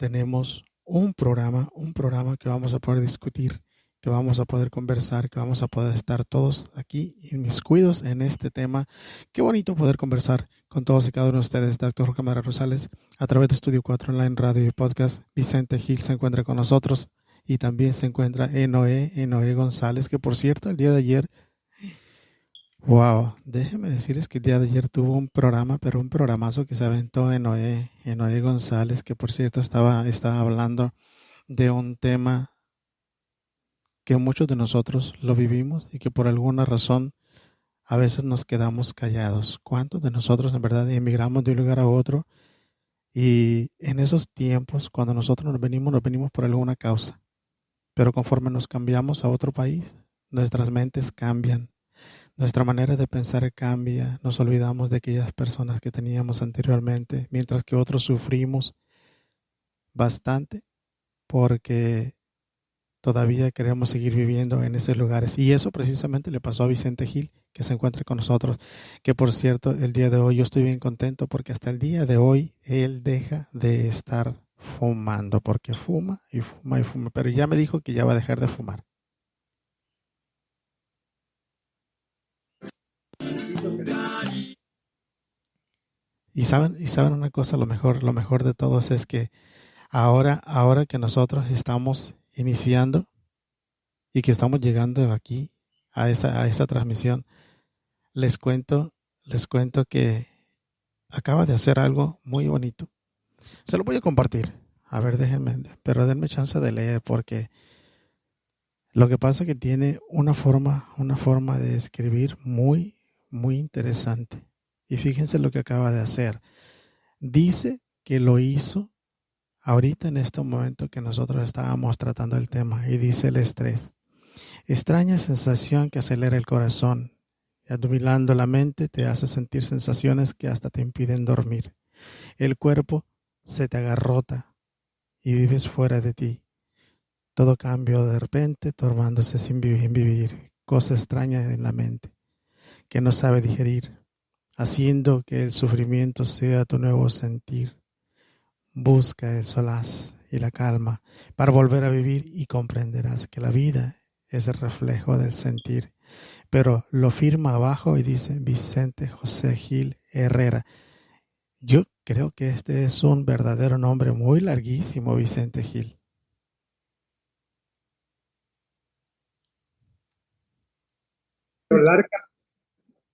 tenemos un programa que vamos a poder discutir, que vamos a poder conversar, que vamos a poder estar todos aquí inmiscuidos en este tema. Qué bonito poder conversar con todos y cada uno de ustedes. Doctor Cámara Rosales, a través de Estudio 4 Online Radio y Podcast. Vicente Gil se encuentra con nosotros y también se encuentra Enoé González, que por cierto, el día de ayer, wow, déjeme decirles que el día de ayer tuvo un programa, pero un programazo que se aventó Enoé González, que por cierto estaba hablando de un tema que muchos de nosotros lo vivimos y que por alguna razón a veces nos quedamos callados. ¿Cuántos de nosotros en verdad emigramos de un lugar a otro? Y en esos tiempos, cuando nosotros nos venimos por alguna causa. Pero conforme nos cambiamos a otro país, nuestras mentes cambian. Nuestra manera de pensar cambia. Nos olvidamos de aquellas personas que teníamos anteriormente, mientras que otros sufrimos bastante porque todavía queremos seguir viviendo en esos lugares. Y eso precisamente le pasó a Vicente Gil, que se encuentra con nosotros. Que por cierto, el día de hoy yo estoy bien contento porque hasta el día de hoy él deja de estar fumando, porque fuma y fuma y fuma. Pero ya me dijo que ya va a dejar de fumar. Y saben una cosa, lo mejor de todos es que ahora que nosotros estamos iniciando y que estamos llegando aquí a esa transmisión, les cuento que acaba de hacer algo muy bonito. Se lo voy a compartir. A ver, pero denme chance de leer porque lo que pasa es que tiene una forma de escribir muy, muy interesante. Y fíjense lo que acaba de hacer. Dice que lo hizo ahorita en este momento que nosotros estábamos tratando el tema, y dice el estrés. Extraña sensación que acelera el corazón. Adulando la mente te hace sentir sensaciones que hasta te impiden dormir. El cuerpo se te agarrota y vives fuera de ti. Todo cambio de repente, tornándose sin vivir. Cosa extraña en la mente que no sabe digerir, haciendo que el sufrimiento sea tu nuevo sentir. Busca el solaz y la calma para volver a vivir y comprenderás que la vida es el reflejo del sentir. Pero lo firma abajo y dice Vicente José Gil Herrera. Yo creo que este es un verdadero nombre muy larguísimo, Vicente Gil. Larga,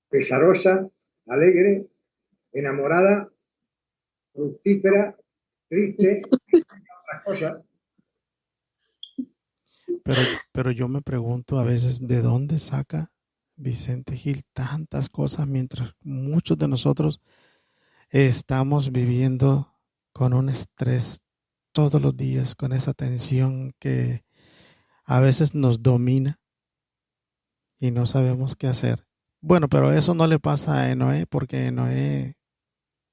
pesarosa, alegre, enamorada, fructífera, triste, otras cosas. Pero yo me pregunto a veces de dónde saca Vicente Gil tantas cosas mientras muchos de nosotros estamos viviendo con un estrés todos los días, con esa tensión que a veces nos domina y no sabemos qué hacer. Bueno, pero eso no le pasa a Enoé porque Enoé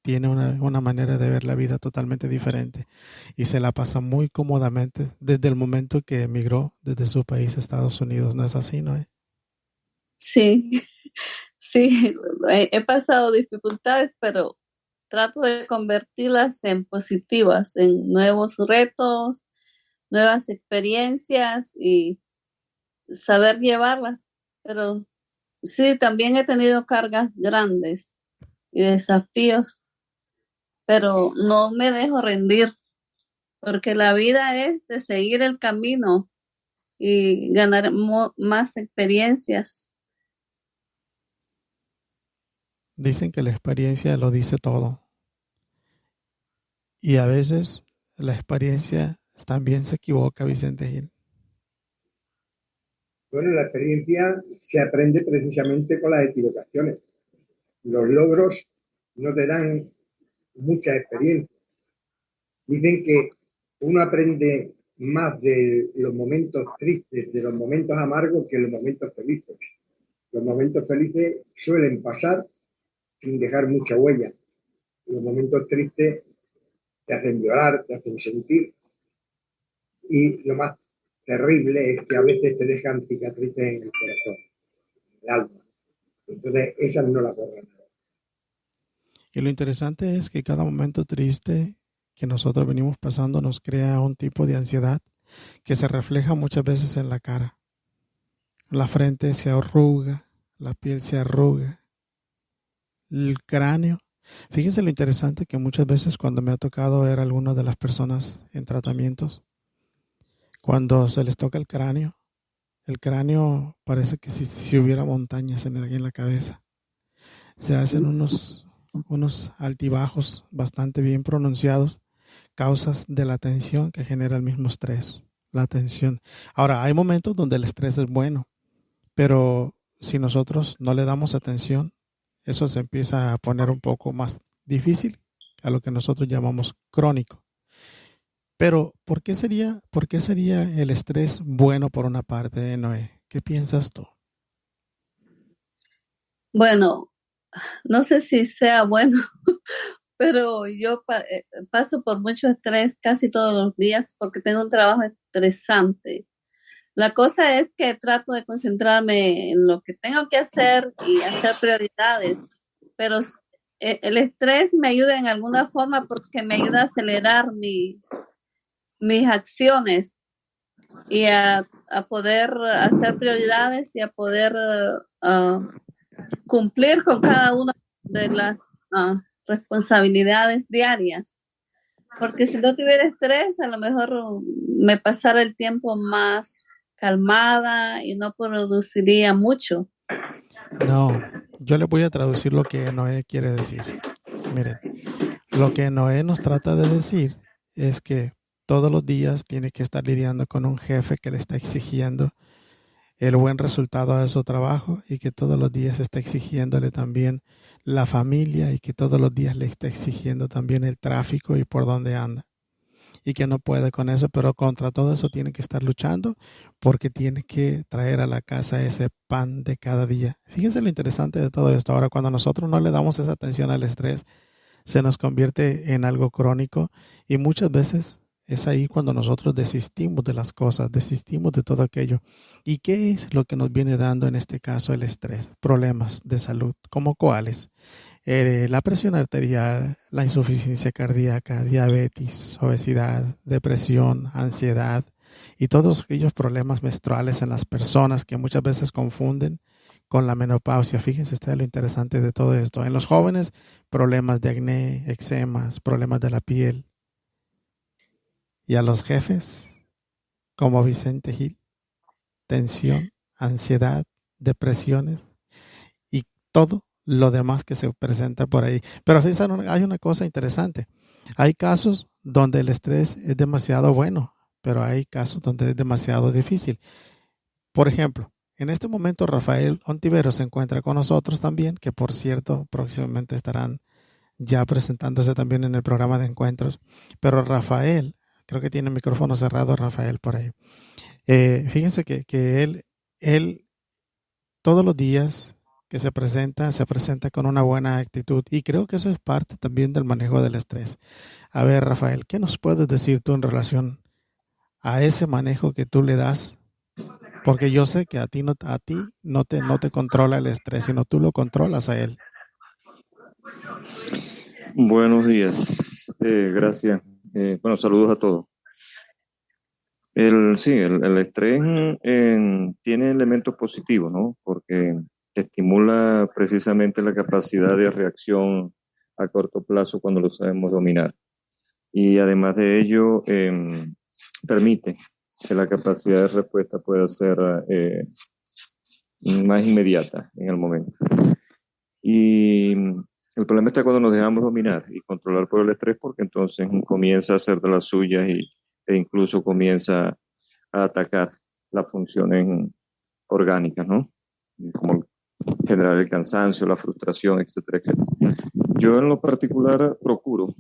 tiene una manera de ver la vida totalmente diferente y se la pasa muy cómodamente desde el momento que emigró desde su país a Estados Unidos. ¿No es así, Noé? Sí, sí, he pasado dificultades, pero trato de convertirlas en positivas, en nuevos retos, nuevas experiencias y saber llevarlas. Pero sí, también he tenido cargas grandes y desafíos, pero no me dejo rendir, porque la vida es de seguir el camino y ganar más experiencias. Dicen que la experiencia lo dice todo. Y a veces la experiencia también se equivoca, Vicente Gil. Bueno, la experiencia se aprende precisamente con las equivocaciones. Los logros no te dan mucha experiencia. Dicen que uno aprende más de los momentos tristes, de los momentos amargos, que los momentos felices. Los momentos felices suelen pasar sin dejar mucha huella. Los momentos tristes te hacen llorar, te hacen sentir. Y lo más terrible es que a veces te dejan cicatrices en el corazón, en el alma. Entonces, esas no las borran. Y lo interesante es que cada momento triste que nosotros venimos pasando nos crea un tipo de ansiedad que se refleja muchas veces en la cara. La frente se arruga, la piel se arruga, el cráneo. Fíjense lo interesante que muchas veces cuando me ha tocado ver a algunas de las personas en tratamientos, cuando se les toca el cráneo parece que si hubiera montañas en la cabeza. Se hacen unos altibajos bastante bien pronunciados, causas de la tensión que genera el mismo estrés, la tensión. Ahora, hay momentos donde el estrés es bueno, pero si nosotros no le damos atención, eso se empieza a poner un poco más difícil, a lo que nosotros llamamos crónico. Pero, por qué sería el estrés bueno por una parte, Noé? ¿Qué piensas tú? Bueno, no sé si sea bueno, pero yo paso por mucho estrés casi todos los días porque tengo un trabajo estresante. La cosa es que trato de concentrarme en lo que tengo que hacer y hacer prioridades, pero el estrés me ayuda en alguna forma porque me ayuda a acelerar mis acciones y a poder hacer prioridades y a poder cumplir con cada una de las responsabilidades diarias. Porque si no tuviera estrés, a lo mejor me pasara el tiempo más calmada y no produciría mucho. No, yo le voy a traducir lo que Noé quiere decir. Miren, lo que Noé nos trata de decir es que todos los días tiene que estar lidiando con un jefe que le está exigiendo el buen resultado de su trabajo y que todos los días está exigiéndole también la familia y que todos los días le está exigiendo también el tráfico y por dónde anda. Y que no puede con eso, pero contra todo eso tiene que estar luchando porque tiene que traer a la casa ese pan de cada día. Fíjense lo interesante de todo esto. Ahora, cuando nosotros no le damos esa atención al estrés, se nos convierte en algo crónico y muchas veces es ahí cuando nosotros desistimos de las cosas, desistimos de todo aquello. ¿Y qué es lo que nos viene dando en este caso el estrés? Problemas de salud, ¿como cuáles? La presión arterial, la insuficiencia cardíaca, diabetes, obesidad, depresión, ansiedad y todos aquellos problemas menstruales en las personas que muchas veces confunden con la menopausia. Fíjense ustedes lo interesante de todo esto. En los jóvenes, problemas de acné, eczemas, problemas de la piel. Y a los jefes, como Vicente Gil, tensión, ansiedad, depresiones y todo lo demás que se presenta por ahí. Pero fíjense, hay una cosa interesante. Hay casos donde el estrés es demasiado bueno, pero hay casos donde es demasiado difícil. Por ejemplo, en este momento Rafael Ontivero se encuentra con nosotros también, que por cierto próximamente estarán ya presentándose también en el programa de encuentros. Pero Rafael, creo que tiene el micrófono cerrado Rafael por ahí. Fíjense que él todos los días que se presenta con una buena actitud y creo que eso es parte también del manejo del estrés. A ver, Rafael, ¿qué nos puedes decir tú en relación a ese manejo que tú le das? Porque yo sé que a ti no te controla el estrés, sino tú lo controlas a él. Buenos días, gracias. Bueno, saludos a todos. El estrés tiene elementos positivos, ¿no? Porque estimula precisamente la capacidad de reacción a corto plazo cuando lo sabemos dominar. Y además de ello, permite que la capacidad de respuesta pueda ser más inmediata en el momento. Y el problema está cuando nos dejamos dominar y controlar por el estrés, porque entonces comienza a hacer de las suyas e incluso comienza a atacar las funciones orgánicas, ¿no? Como generar el cansancio, la frustración, etcétera, etcétera. Yo en lo particular procuro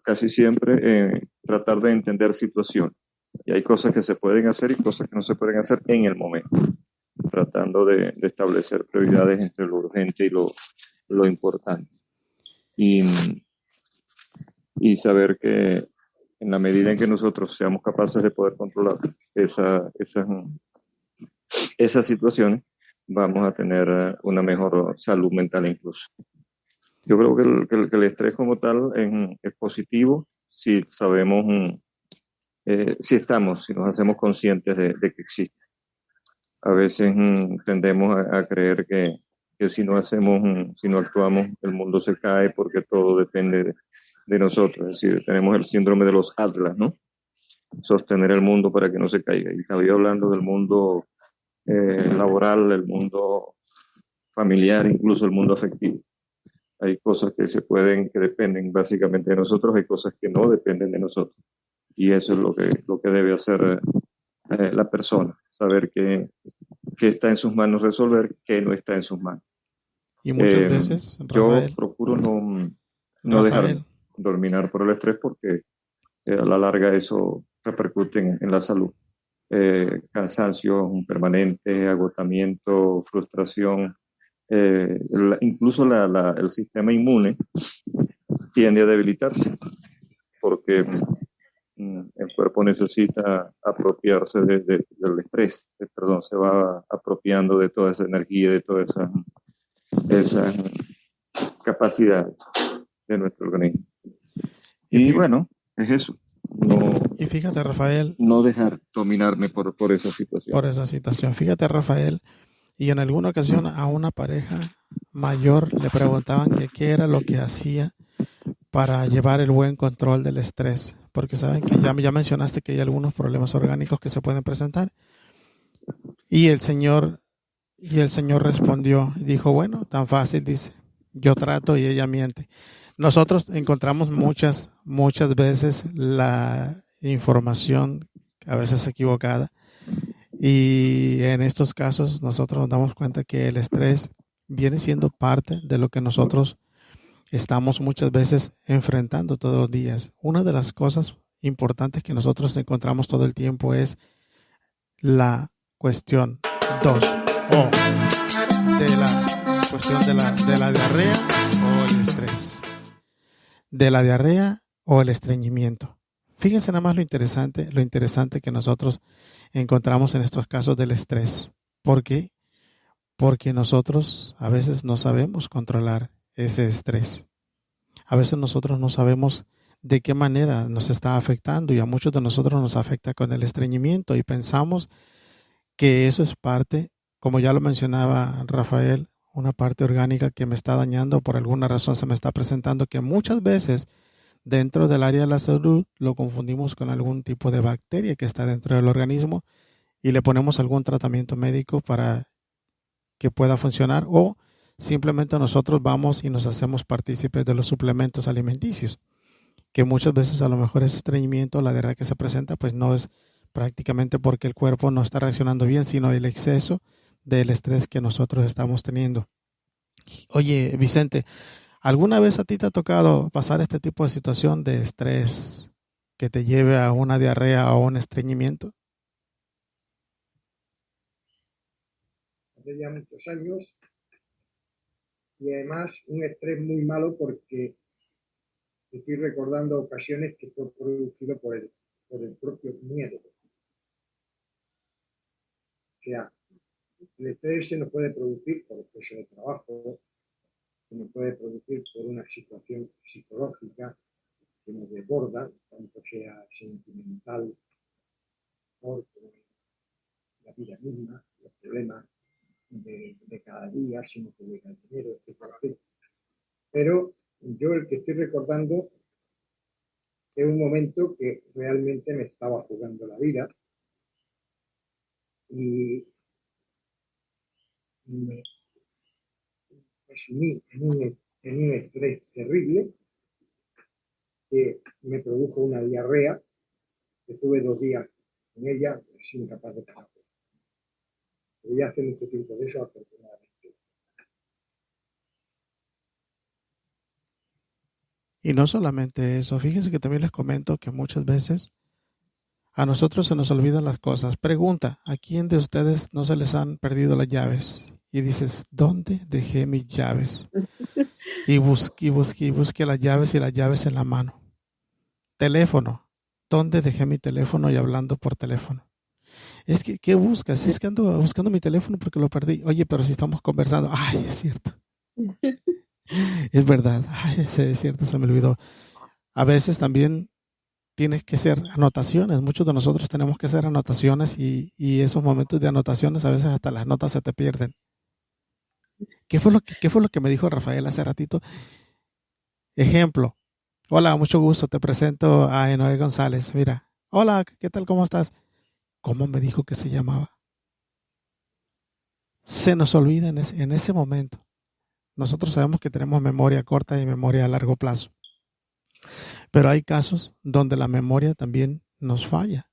casi siempre tratar de entender situaciones. Y hay cosas que se pueden hacer y cosas que no se pueden hacer en el momento, tratando de establecer prioridades entre lo urgente y lo importante. Y saber que en la medida en que nosotros seamos capaces de poder controlar esas situaciones, vamos a tener una mejor salud mental incluso. Yo creo que el estrés como tal es positivo si sabemos, si nos hacemos conscientes de que existe. A veces tendemos a creer que si no si no actuamos, el mundo se cae porque todo depende de nosotros. Es decir, tenemos el síndrome de los Atlas, ¿no? Sostener el mundo para que no se caiga. Y estaba yo hablando del mundo laboral, el mundo familiar, incluso el mundo afectivo. Hay cosas que dependen básicamente de nosotros, hay cosas que no dependen de nosotros. Y eso es lo que debe hacer la persona, saber que está en sus manos resolver, que no está en sus manos. Y muchas veces, Rafael, yo procuro no dejar dominar por el estrés porque a la larga eso repercute en la salud. Cansancio permanente, agotamiento, frustración, incluso el sistema inmune tiende a debilitarse porque el cuerpo necesita apropiarse del estrés, se va apropiando de toda esa energía, de todas esas capacidades de nuestro organismo. Y bueno, es eso. Y fíjate, Rafael. No dejar dominarme por esa situación. Por esa situación. Fíjate, Rafael, y en alguna ocasión a una pareja mayor le preguntaban que qué era lo que hacía para llevar el buen control del estrés. Porque saben que ya mencionaste que hay algunos problemas orgánicos que se pueden presentar. Y el señor respondió, dijo, bueno, tan fácil, dice, yo trato y ella miente. Nosotros encontramos muchas veces la información a veces equivocada y en estos casos nosotros nos damos cuenta que el estrés viene siendo parte de lo que nosotros estamos muchas veces enfrentando todos los días. Una de las cosas importantes que nosotros encontramos todo el tiempo es la cuestión 2 de la cuestión de la diarrea o el estrés. De la diarrea o el estreñimiento. Fíjense nada más lo interesante que nosotros encontramos en estos casos del estrés. ¿Por qué? Porque nosotros a veces no sabemos controlar ese estrés. A veces nosotros no sabemos de qué manera nos está afectando y a muchos de nosotros nos afecta con el estreñimiento y pensamos que eso es parte, como ya lo mencionaba Rafael, una parte orgánica que me está dañando, por alguna razón se me está presentando, que muchas veces dentro del área de la salud lo confundimos con algún tipo de bacteria que está dentro del organismo y le ponemos algún tratamiento médico para que pueda funcionar o simplemente nosotros vamos y nos hacemos partícipes de los suplementos alimenticios, que muchas veces a lo mejor ese estreñimiento, la diarrea que se presenta, pues no es prácticamente porque el cuerpo no está reaccionando bien, sino el exceso del estrés que nosotros estamos teniendo. Oye, Vicente, ¿alguna vez a ti te ha tocado pasar este tipo de situación de estrés que te lleve a una diarrea o un estreñimiento? Hace ya muchos años y además un estrés muy malo porque estoy recordando ocasiones que fue producido por el propio miedo. O sea, el estrés se nos puede producir por exceso de trabajo, se nos puede producir por una situación psicológica que nos desborda, tanto sea sentimental, por la vida misma, los problemas de cada día, si no te llega el dinero, etc. Pero yo el que estoy recordando es un momento que realmente me estaba jugando la vida y me sumí en un estrés terrible que me produjo una diarrea que tuve 2 días con ella sin capaz de parar. Pero ya hace mucho tiempo de eso, afortunadamente. Y no solamente eso, fíjense que también les comento que muchas veces a nosotros se nos olvidan las cosas. Pregunta, ¿a quién de ustedes no se les han perdido las llaves? Y dices, ¿dónde dejé mis llaves? Y busqué las llaves y las llaves en la mano. Teléfono, ¿dónde dejé mi teléfono y hablando por teléfono? Es que, ¿qué buscas? Es que ando buscando mi teléfono porque lo perdí. Oye, pero si estamos conversando. Ay, es cierto. Es verdad. Ay, ese es cierto, se me olvidó. A veces también tienes que hacer anotaciones. Muchos de nosotros tenemos que hacer anotaciones y esos momentos de anotaciones a veces hasta las notas se te pierden. Qué fue lo que me dijo Rafael hace ratito? Ejemplo. Hola, mucho gusto. Te presento a Enoé González. Mira. Hola, ¿qué tal? ¿Cómo estás? ¿Cómo me dijo que se llamaba? Se nos olvida en ese momento. Nosotros sabemos que tenemos memoria corta y memoria a largo plazo. Pero hay casos donde la memoria también nos falla.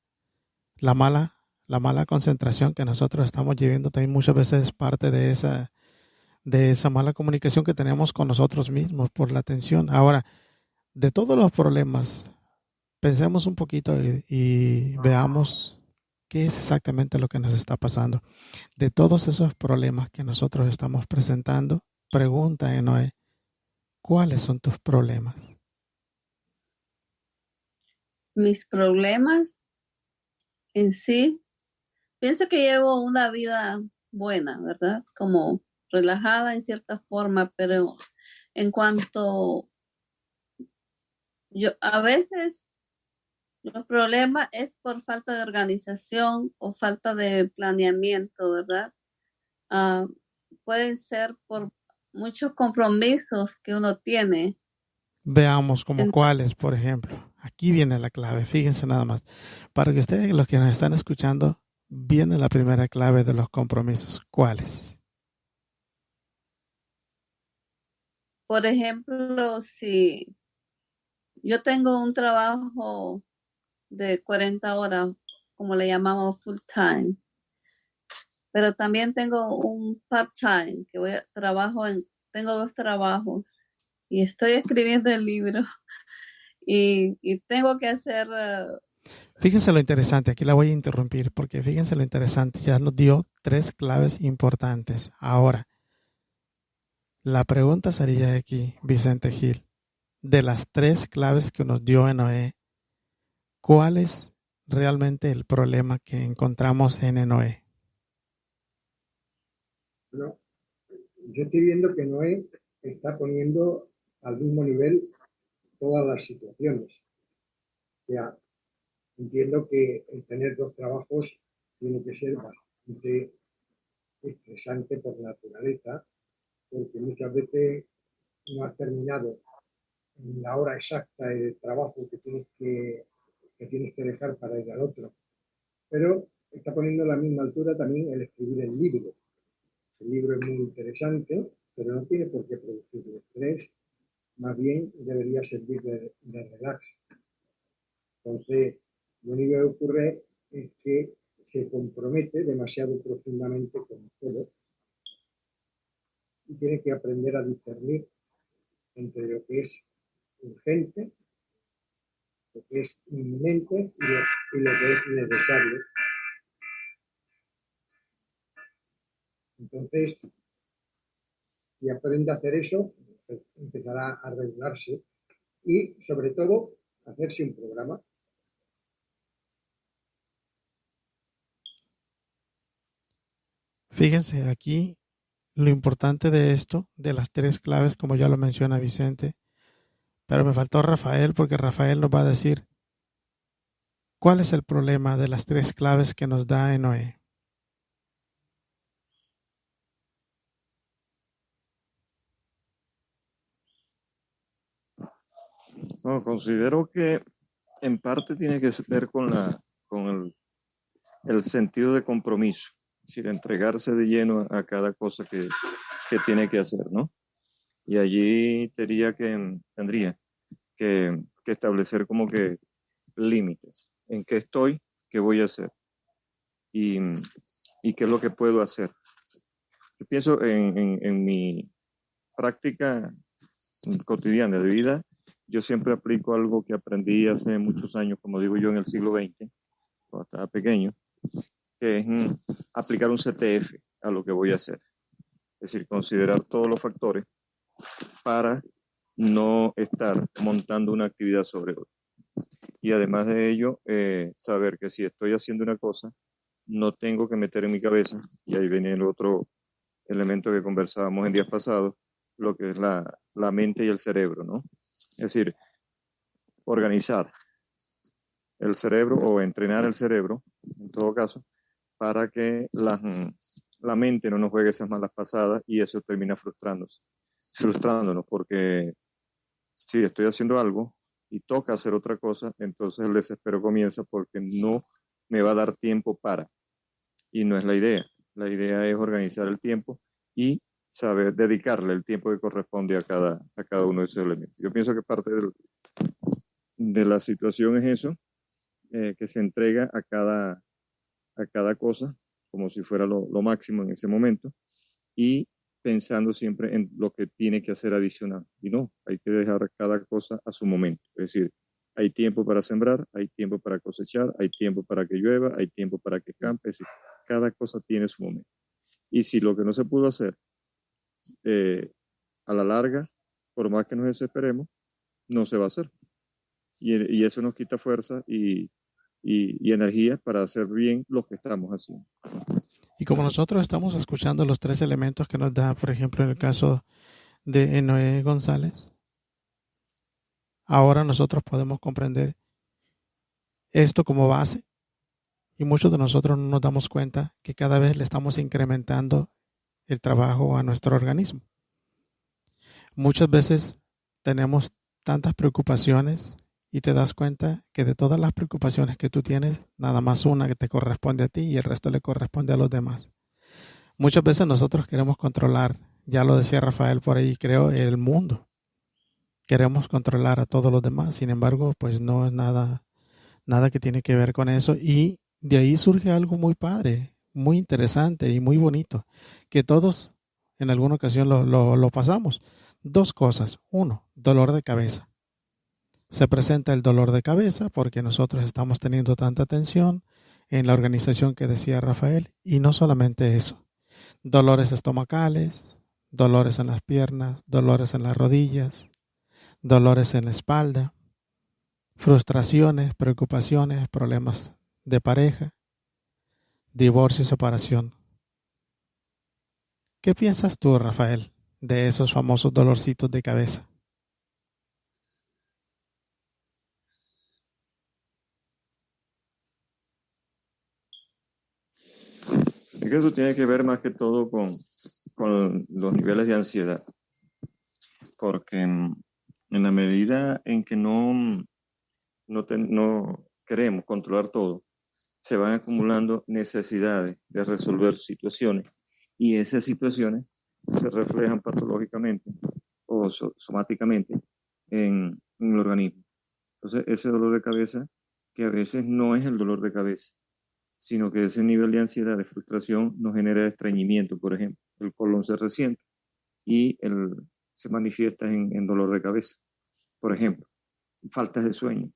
La mala concentración que nosotros estamos viviendo también muchas veces es parte de esa mala comunicación que tenemos con nosotros mismos por la atención. Ahora, de todos los problemas, pensemos un poquito y veamos qué es exactamente lo que nos está pasando. De todos esos problemas que nosotros estamos presentando, pregunta Enoé, ¿cuáles son tus problemas? Mis problemas en sí, pienso que llevo una vida buena, ¿verdad? Como relajada en cierta forma, pero en cuanto yo a veces los problemas es por falta de organización o falta de planeamiento, ¿verdad? Ah, pueden ser por muchos compromisos que uno tiene. Veamos como cuáles, por ejemplo. Aquí viene la clave, fíjense nada más. Para que ustedes, los que nos están escuchando, viene la primera clave de los compromisos. ¿Cuáles? Por ejemplo, si yo tengo un trabajo de 40 horas, como le llamamos full time, pero también tengo un part time, que tengo 2 trabajos y estoy escribiendo el libro y tengo que hacer. Fíjense lo interesante, aquí la voy a interrumpir porque fíjense lo interesante, ya nos dio 3 claves importantes. Ahora, la pregunta sería aquí, Vicente Gil, de las 3 claves que nos dio Enoé, ¿cuál es realmente el problema que encontramos en Enoé? No, yo estoy viendo que Noé está poniendo al mismo nivel todas las situaciones. O sea, entiendo que el tener 2 trabajos tiene que ser bastante estresante por naturaleza, porque muchas veces no has terminado en la hora exacta del trabajo que tienes que dejar para ir al otro. Pero está poniendo a la misma altura también el escribir el libro. El libro es muy interesante, pero no tiene por qué producir estrés, más bien debería servir de relax. Entonces, lo único que ocurre es que se compromete demasiado profundamente con todo y tiene que aprender a discernir entre lo que es urgente, lo que es inminente y lo que es necesario. Entonces, si aprende a hacer eso, pues empezará a regularse y, sobre todo, hacerse un programa. Fíjense aquí lo importante de esto, de las 3 claves, como ya lo menciona Vicente, pero me faltó Rafael porque Rafael nos va a decir cuál es el problema de las 3 claves que nos da Enoé. No, considero que en parte tiene que ver con el sentido de compromiso, es decir, entregarse de lleno a cada cosa que tiene que hacer, ¿no? Y allí tendría que establecer como que límites, en qué estoy, qué voy a hacer y, y qué es lo que puedo hacer. Yo pienso en mi práctica cotidiana de vida, yo siempre aplico algo que aprendí hace muchos años, como digo yo, en el siglo XX, cuando estaba pequeño, que es aplicar un CTF a lo que voy a hacer. Es decir, considerar todos los factores para no estar montando una actividad sobre otra. Y además de ello, saber que si estoy haciendo una cosa, no tengo que meter en mi cabeza, y ahí viene el otro elemento que conversábamos en días pasados, lo que es la la mente y el cerebro, ¿no? Es decir, organizar el cerebro o entrenar el cerebro, en todo caso, para que la mente no nos juegue esas malas pasadas y eso termina frustrándonos, porque si estoy haciendo algo y toca hacer otra cosa, entonces el desespero comienza porque no me va a dar tiempo para, y no es la idea. La idea es organizar el tiempo y saber dedicarle el tiempo que corresponde a cada uno de esos elementos. Yo pienso que parte de la situación es eso, que se entrega a cada cosa como si fuera lo máximo en ese momento y pensando siempre en lo que tiene que hacer adicional. Y no, hay que dejar cada cosa a su momento. Es decir, hay tiempo para sembrar, hay tiempo para cosechar, hay tiempo para que llueva, hay tiempo para que campe. Es decir, cada cosa tiene su momento. Y si lo que no se pudo hacer a la larga, por más que nos desesperemos, no se va a hacer. Y eso nos quita fuerza y energía para hacer bien lo que estamos haciendo. Y como nosotros estamos escuchando los 3 elementos que nos da, por ejemplo, en el caso de Noé González, ahora nosotros podemos comprender esto como base y muchos de nosotros no nos damos cuenta que cada vez le estamos incrementando el trabajo a nuestro organismo. Muchas veces tenemos tantas preocupaciones y te das cuenta que de todas las preocupaciones que tú tienes, nada más una que te corresponde a ti y el resto le corresponde a los demás. Muchas veces nosotros queremos controlar, ya lo decía Rafael por ahí, creo, el mundo. Queremos controlar a todos los demás, sin embargo, pues no es nada que tiene que ver con eso. Y de ahí surge algo muy padre, muy interesante y muy bonito, que todos en alguna ocasión lo pasamos. 2 cosas. 1, dolor de cabeza. Se presenta el dolor de cabeza porque nosotros estamos teniendo tanta tensión en la organización que decía Rafael, y no solamente eso. Dolores estomacales, dolores en las piernas, dolores en las rodillas, dolores en la espalda, frustraciones, preocupaciones, problemas de pareja, divorcio y separación. ¿Qué piensas tú, Rafael, de esos famosos dolorcitos de cabeza? Es que eso tiene que ver más que todo con los niveles de ansiedad, porque en la medida en que no queremos controlar todo, se van acumulando necesidades de resolver situaciones y esas situaciones se reflejan patológicamente o somáticamente en el organismo. Entonces, ese dolor de cabeza, que a veces no es el dolor de cabeza, sino que ese nivel de ansiedad, de frustración, nos genera estreñimiento, por ejemplo. El colon se resiente y se manifiesta en dolor de cabeza. Por ejemplo, faltas de sueño,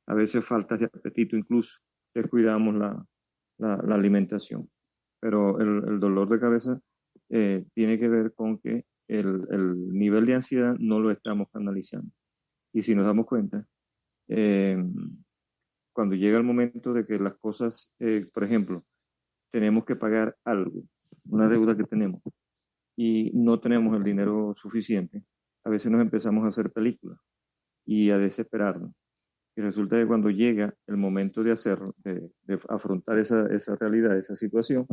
a veces faltas de apetito incluso, descuidamos la alimentación. Pero el dolor de cabeza tiene que ver con que el nivel de ansiedad no lo estamos canalizando. Y si nos damos cuenta, cuando llega el momento de que las cosas, por ejemplo, tenemos que pagar algo, una deuda que tenemos, y no tenemos el dinero suficiente, a veces nos empezamos a hacer películas y a desesperarnos. Y resulta que cuando llega el momento de hacerlo, de afrontar esa realidad, esa situación,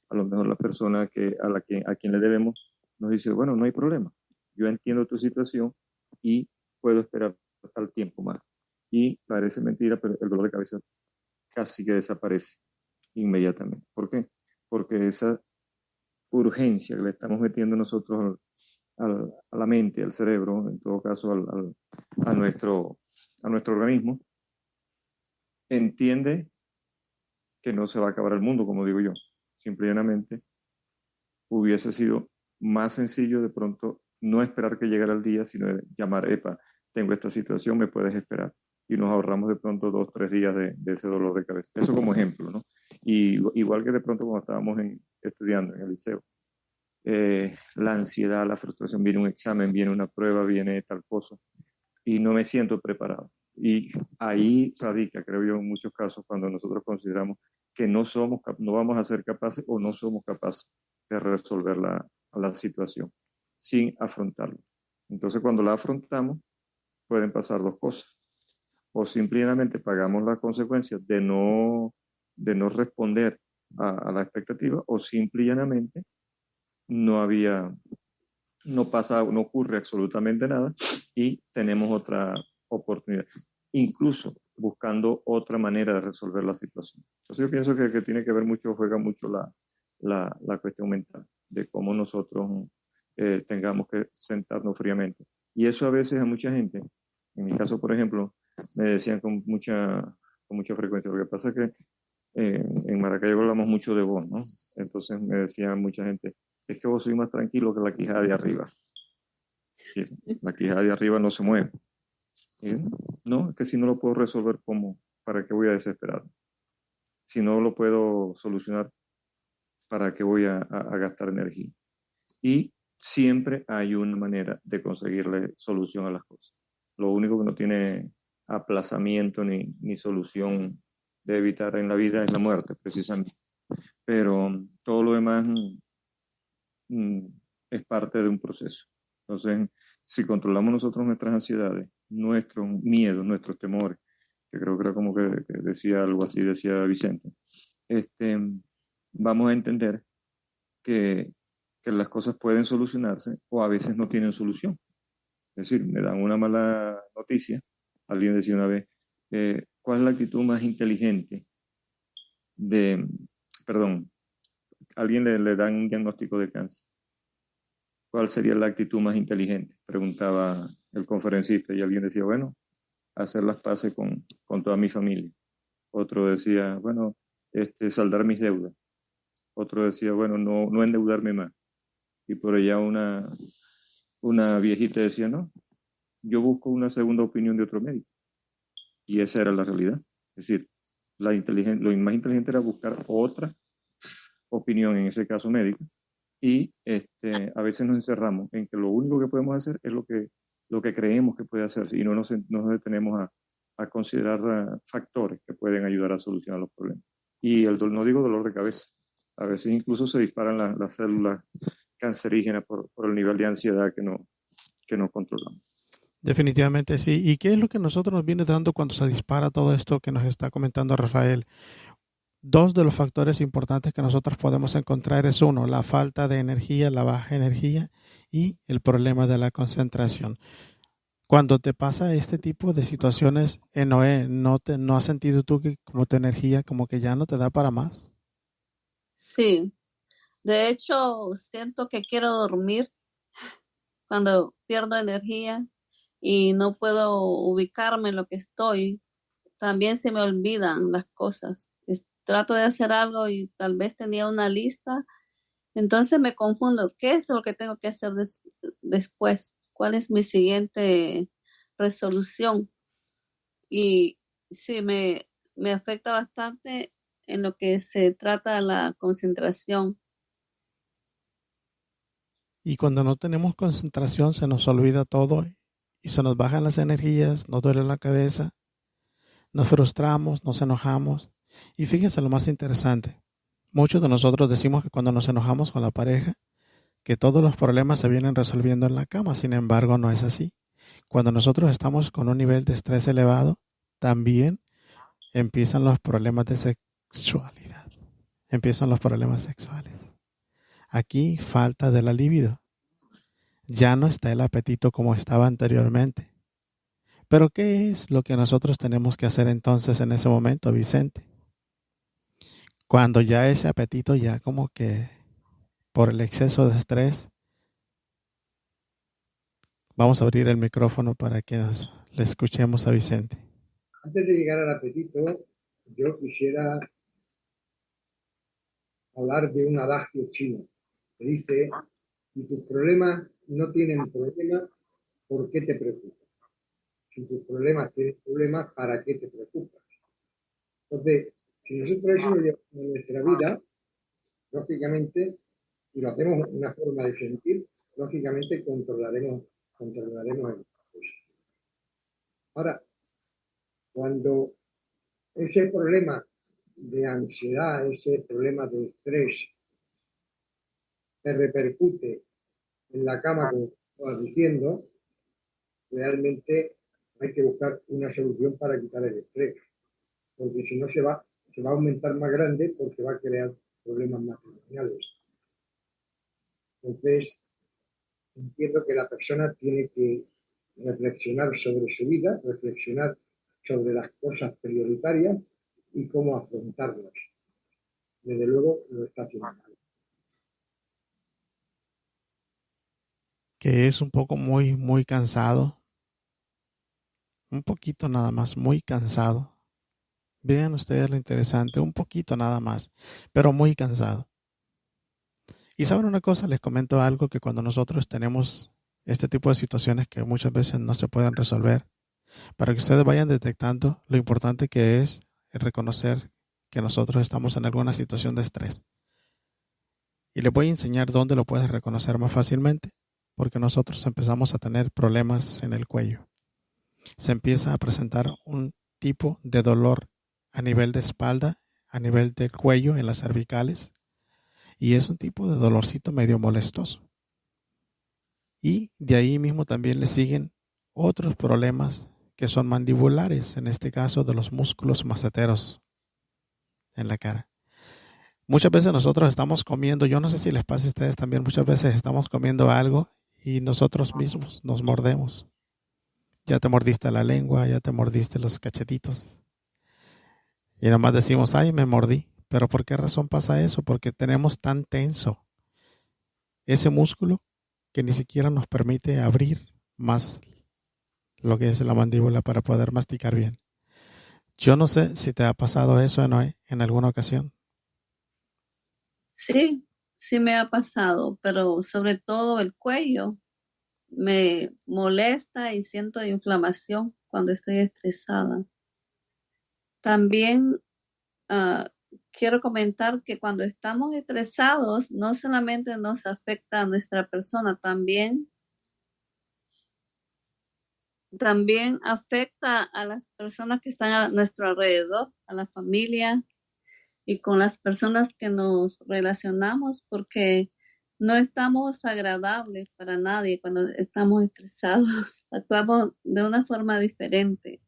a lo mejor la persona a quien le debemos nos dice, bueno, no hay problema, yo entiendo tu situación y puedo esperar hasta el tiempo más. Y parece mentira, pero el dolor de cabeza casi que desaparece inmediatamente. ¿Por qué? Porque esa urgencia que le estamos metiendo nosotros a la mente, al cerebro, en todo caso a nuestro organismo, entiende que no se va a acabar el mundo, como digo yo. Simplemente hubiese sido más sencillo de pronto no esperar que llegara el día, sino llamar, epa, tengo esta situación, me puedes esperar. Y nos ahorramos de pronto 2, 3 días de ese dolor de cabeza. Eso como ejemplo, ¿no? Y igual que de pronto cuando estábamos estudiando en el liceo, la ansiedad, la frustración, viene un examen, viene una prueba, viene tal cosa, y no me siento preparado. Y ahí radica, creo yo, en muchos casos, cuando nosotros consideramos que no vamos a ser capaces o no somos capaces de resolver la situación sin afrontarlo. Entonces, cuando la afrontamos, pueden pasar dos cosas. O simplemente pagamos las consecuencias de no responder a la expectativa, o simple y llanamente no había, no pasa, no ocurre absolutamente nada y tenemos otra oportunidad, incluso buscando otra manera de resolver la situación. Entonces yo pienso que tiene que ver mucho, juega mucho la cuestión mental, de cómo nosotros tengamos que sentarnos fríamente. Y eso a veces a mucha gente, en mi caso, por ejemplo, me decían con mucha frecuencia, lo que pasa es que en Maracaibo hablamos mucho de vos, ¿no? Entonces me decía mucha gente, es que vos sois más tranquilo que la quijada de arriba. Sí, la quijada de arriba no se mueve. ¿Sí? No, es que si no lo puedo resolver, ¿cómo? ¿Para qué voy a desesperar? Si no lo puedo solucionar, ¿para qué voy a gastar energía? Y siempre hay una manera de conseguirle solución a las cosas. Lo único que no tiene aplazamiento ni solución de evitar en la vida es la muerte, precisamente. Pero todo lo demás es parte de un proceso. Entonces, si controlamos nosotros nuestras ansiedades, nuestros miedos, nuestros temores, que creo que era como que decía algo así, decía Vicente, vamos a entender que las cosas pueden solucionarse o a veces no tienen solución. Es decir, me dan una mala noticia, alguien decía una vez, ¿cuál es la actitud más inteligente de, perdón, alguien le dan un diagnóstico de cáncer? ¿Cuál sería la actitud más inteligente? Preguntaba el conferencista y alguien decía, bueno, hacer las paces con toda mi familia. Otro decía, bueno, saldar mis deudas. Otro decía, bueno, no endeudarme más. Y por allá una viejita decía, no, yo busco una segunda opinión de otro médico. Y esa era la realidad. Es decir, lo más inteligente era buscar otra opinión, en ese caso médica, y a veces nos encerramos en que lo único que podemos hacer es lo que creemos que puede hacerse y no nos detenemos a considerar factores que pueden ayudar a solucionar los problemas. Y no digo dolor de cabeza, a veces incluso se disparan las células cancerígenas por el nivel de ansiedad que no controlamos. Definitivamente sí. ¿Y qué es lo que nosotros nos viene dando cuando se dispara todo esto que nos está comentando Rafael? Dos de los factores importantes que nosotros podemos encontrar es uno, la falta de energía, la baja energía y el problema de la concentración. Cuando te pasa este tipo de situaciones, Noé, ¿no has sentido tú que como tu energía como que ya no te da para más? Sí, de hecho, siento que quiero dormir cuando pierdo energía y no puedo ubicarme en lo que estoy. También se me olvidan las cosas. Trato de hacer algo y tal vez tenía una lista, entonces me confundo. ¿Qué es lo que tengo que hacer después? ¿Cuál es mi siguiente resolución? Y sí, me afecta bastante en lo que se trata de la concentración. Y cuando no tenemos concentración se nos olvida todo y se nos bajan las energías, nos duele la cabeza, nos frustramos, nos enojamos. Y fíjense lo más interesante. Muchos de nosotros decimos que cuando nos enojamos con la pareja, que todos los problemas se vienen resolviendo en la cama. Sin embargo, no es así. Cuando nosotros estamos con un nivel de estrés elevado, también empiezan los problemas de sexualidad. Empiezan los problemas sexuales. Aquí falta de la libido. Ya no está el apetito como estaba anteriormente. Pero ¿qué es lo que nosotros tenemos que hacer entonces en ese momento, Vicente? Cuando ya ese apetito ya como que por el exceso de estrés, vamos a abrir el micrófono para que le escuchemos a Vicente. Antes de llegar al apetito, yo quisiera hablar de un adagio chino que dice, si tus problemas no tienen problema, ¿por qué te preocupas? Si tus problemas tienen problemas, ¿para qué te preocupas? Entonces, si nosotros eso lo llevamos en nuestra vida, lógicamente, y lo hacemos una forma de sentir, lógicamente controlaremos el proceso. Ahora, cuando ese problema de ansiedad, ese problema de estrés, se repercute en la cama, como estabas diciendo, realmente hay que buscar una solución para quitar el estrés, porque si no se va a aumentar más grande porque va a crear problemas matrimoniales. Entonces, entiendo que la persona tiene que reflexionar sobre su vida, reflexionar sobre las cosas prioritarias y cómo afrontarlas. Desde luego lo está haciendo mal. Que es un poco muy cansado, un poquito nada más, muy cansado. Vean ustedes lo interesante, un poquito nada más, pero muy cansado. Y saben una cosa, les comento algo que cuando nosotros tenemos este tipo de situaciones que muchas veces no se pueden resolver, para que ustedes vayan detectando lo importante que es reconocer que nosotros estamos en alguna situación de estrés. Y les voy a enseñar dónde lo puedes reconocer más fácilmente, porque nosotros empezamos a tener problemas en el cuello. Se empieza a presentar un tipo de dolor a nivel de espalda, a nivel del cuello, en las cervicales, y es un tipo de dolorcito medio molestoso. Y de ahí mismo también le siguen otros problemas que son mandibulares, en este caso de los músculos maceteros en la cara. Muchas veces nosotros estamos comiendo, yo no sé si les pasa a ustedes también, muchas veces estamos comiendo algo y nosotros mismos nos mordemos. Ya te mordiste la lengua, ya te mordiste los cachetitos. Y nomás decimos, ay, me mordí. Pero ¿por qué razón pasa eso? Porque tenemos tan tenso ese músculo que ni siquiera nos permite abrir más lo que es la mandíbula para poder masticar bien. Yo no sé si te ha pasado eso, Noé, en alguna ocasión. Sí, sí me ha pasado, pero sobre todo el cuello me molesta y siento inflamación cuando estoy estresada. También quiero comentar que cuando estamos estresados, no solamente nos afecta a nuestra persona, también afecta a las personas que están a nuestro alrededor, a la familia y con las personas que nos relacionamos, porque no estamos agradables para nadie cuando estamos estresados, actuamos de una forma diferente.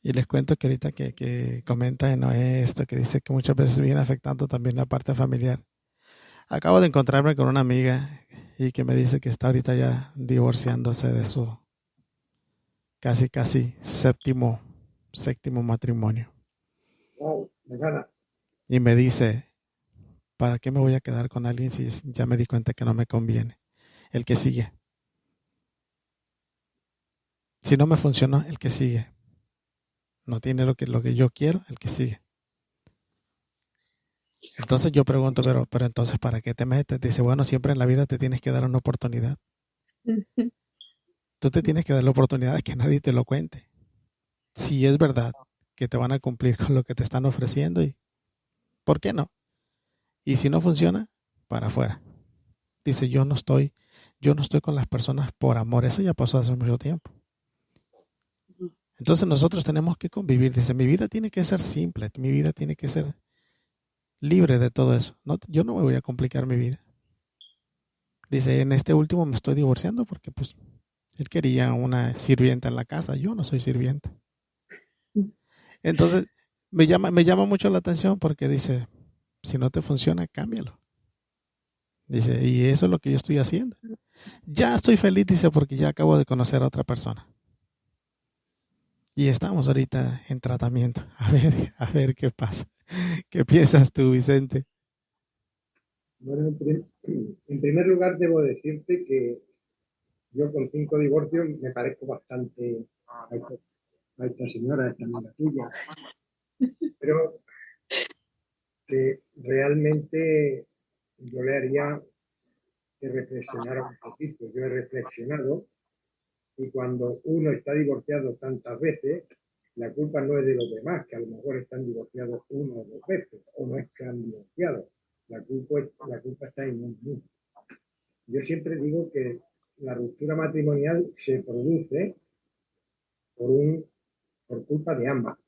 Y les cuento que ahorita que comenta Noé esto, que dice que muchas veces viene afectando también la parte familiar. Acabo de encontrarme con una amiga y que me dice que está ahorita ya divorciándose de su casi séptimo matrimonio. Wow, me gana. Y me dice, ¿para qué me voy a quedar con alguien si ya me di cuenta que no me conviene? El que sigue. Si no me funciona, el que sigue. No tiene lo que yo quiero, el que sigue. Entonces yo pregunto, pero entonces, ¿para qué te metes? Dice, bueno, siempre en la vida te tienes que dar una oportunidad. Tú te tienes que dar la oportunidad de que nadie te lo cuente. Si es verdad que te van a cumplir con lo que te están ofreciendo, y ¿por qué no? Y si no funciona, para afuera. Dice, yo no estoy con las personas por amor. Eso ya pasó hace mucho tiempo. Entonces nosotros tenemos que convivir. Dice, mi vida tiene que ser simple, mi vida tiene que ser libre de todo eso. No, yo no me voy a complicar mi vida. Dice, en este último me estoy divorciando porque pues él quería una sirvienta en la casa. Yo no soy sirvienta. Entonces me llama mucho la atención porque dice, si no te funciona, cámbialo. Dice, y eso es lo que yo estoy haciendo. Ya estoy feliz, dice, porque ya acabo de conocer a otra persona. Y estamos ahorita en tratamiento. A ver qué pasa. ¿Qué piensas tú, Vicente? Bueno, en primer lugar debo decirte que yo con 5 divorcios me parezco bastante a esta señora, a esta amiga tuya, pero que realmente yo le haría que reflexionara un poquito. Yo he reflexionado y cuando uno está divorciado tantas veces, la culpa no es de los demás, que a lo mejor están divorciados una o dos veces, o no es que han divorciado. La culpa está en uno mismo. Yo siempre digo que la ruptura matrimonial se produce por culpa de ambas.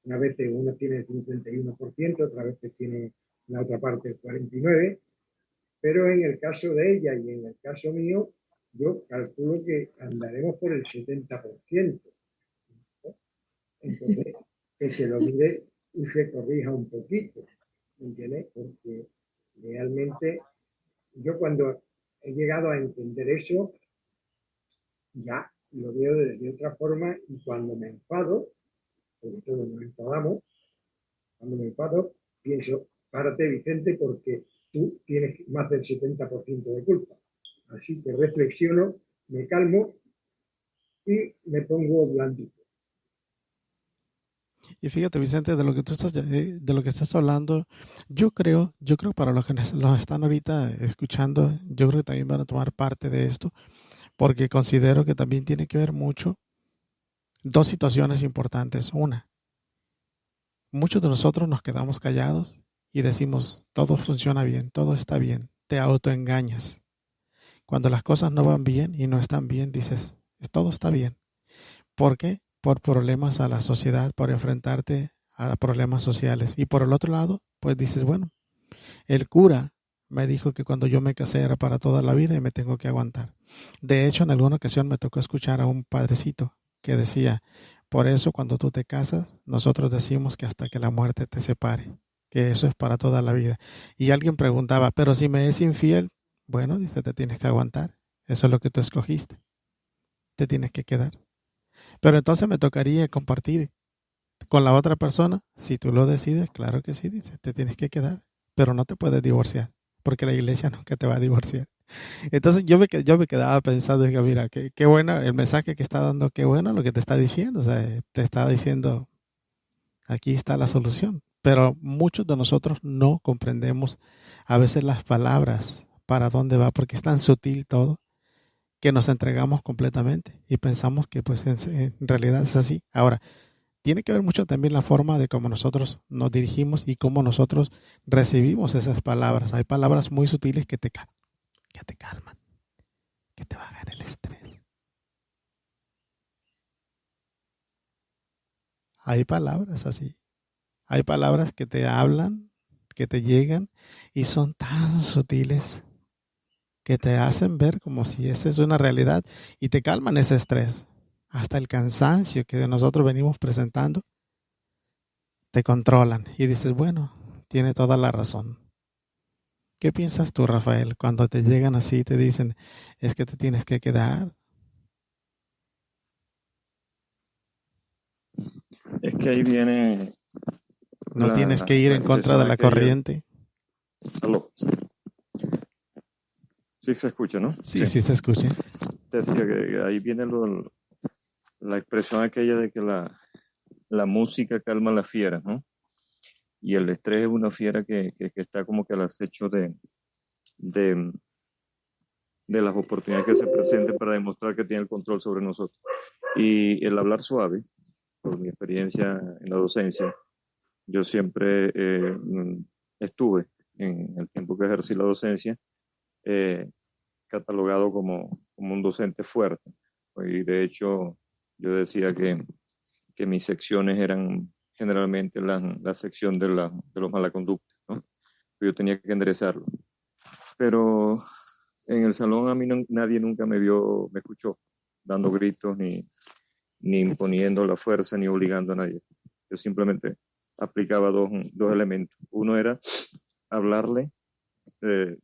Una vez uno tiene el 51%, otra vez tiene la otra parte el 49%, pero en el caso de ella y en el caso mío, yo calculo que andaremos por el 70%. ¿No? Entonces, que se lo mire y se corrija un poquito, ¿me entiendes? Porque realmente yo cuando he llegado a entender eso, ya lo veo de otra forma y cuando me enfado, sobre todo nos enfadamos, cuando me enfado, pienso, párate Vicente porque tú tienes más del 70% de culpa. Así que reflexiono, me calmo y me pongo blandito. Y fíjate, Vicente, de lo que estás hablando, yo creo para los que nos están ahorita escuchando, yo creo que también van a tomar parte de esto, porque considero que también tiene que ver mucho dos situaciones importantes. Una, muchos de nosotros nos quedamos callados y decimos, todo funciona bien, todo está bien, te autoengañas. Cuando las cosas no van bien y no están bien, dices, todo está bien. ¿Por qué? Por problemas a la sociedad, por enfrentarte a problemas sociales. Y por el otro lado, pues dices, bueno, el cura me dijo que cuando yo me casé era para toda la vida y me tengo que aguantar. De hecho, en alguna ocasión me tocó escuchar a un padrecito que decía, por eso cuando tú te casas, nosotros decimos que hasta que la muerte te separe, que eso es para toda la vida. Y alguien preguntaba, pero si me es infiel, bueno, dice, te tienes que aguantar. Eso es lo que tú escogiste. Te tienes que quedar. Pero entonces me tocaría compartir con la otra persona. Si tú lo decides, claro que sí, dice, te tienes que quedar, pero no te puedes divorciar, porque la iglesia nunca te va a divorciar. Entonces yo me quedaba pensando, digo, mira, qué bueno el mensaje que está dando, qué bueno lo que te está diciendo, o sea, te está diciendo, aquí está la solución. Pero muchos de nosotros no comprendemos a veces las palabras, para dónde va, porque es tan sutil todo que nos entregamos completamente y pensamos que pues en realidad es así. Ahora, tiene que ver mucho también la forma de cómo nosotros nos dirigimos y cómo nosotros recibimos esas palabras. Hay palabras muy sutiles que te calman, que te bajan el estrés. Hay palabras así. Hay palabras que te hablan, que te llegan y son tan sutiles que te hacen ver como si esa es una realidad y te calman ese estrés. Hasta el cansancio que nosotros venimos presentando, te controlan y dices, bueno, tiene toda la razón. ¿Qué piensas tú, Rafael, cuando te llegan así y te dicen, es que te tienes que quedar? Es que ahí viene No tienes que ir la en contra expresión de la aquella. corriente. Aló. Sí se escucha, ¿no? Sí, sí se escucha. Decía que ahí viene la expresión aquella de que la música calma a la fiera, ¿no? Y el estrés es una fiera que está como que al acecho de, de las oportunidades que se presenten para demostrar que tiene el control sobre nosotros. Y el hablar suave, por mi experiencia en la docencia, yo siempre estuve en el tiempo que ejercí la docencia eh, catalogado como un docente fuerte. Y de hecho, yo decía que mis secciones eran generalmente la sección de los malaconductos, ¿no? Yo tenía que enderezarlo. Pero en el salón a mí nadie nunca me escuchó dando gritos, ni imponiendo la fuerza, ni obligando a nadie. Yo simplemente aplicaba dos elementos. Uno era hablarle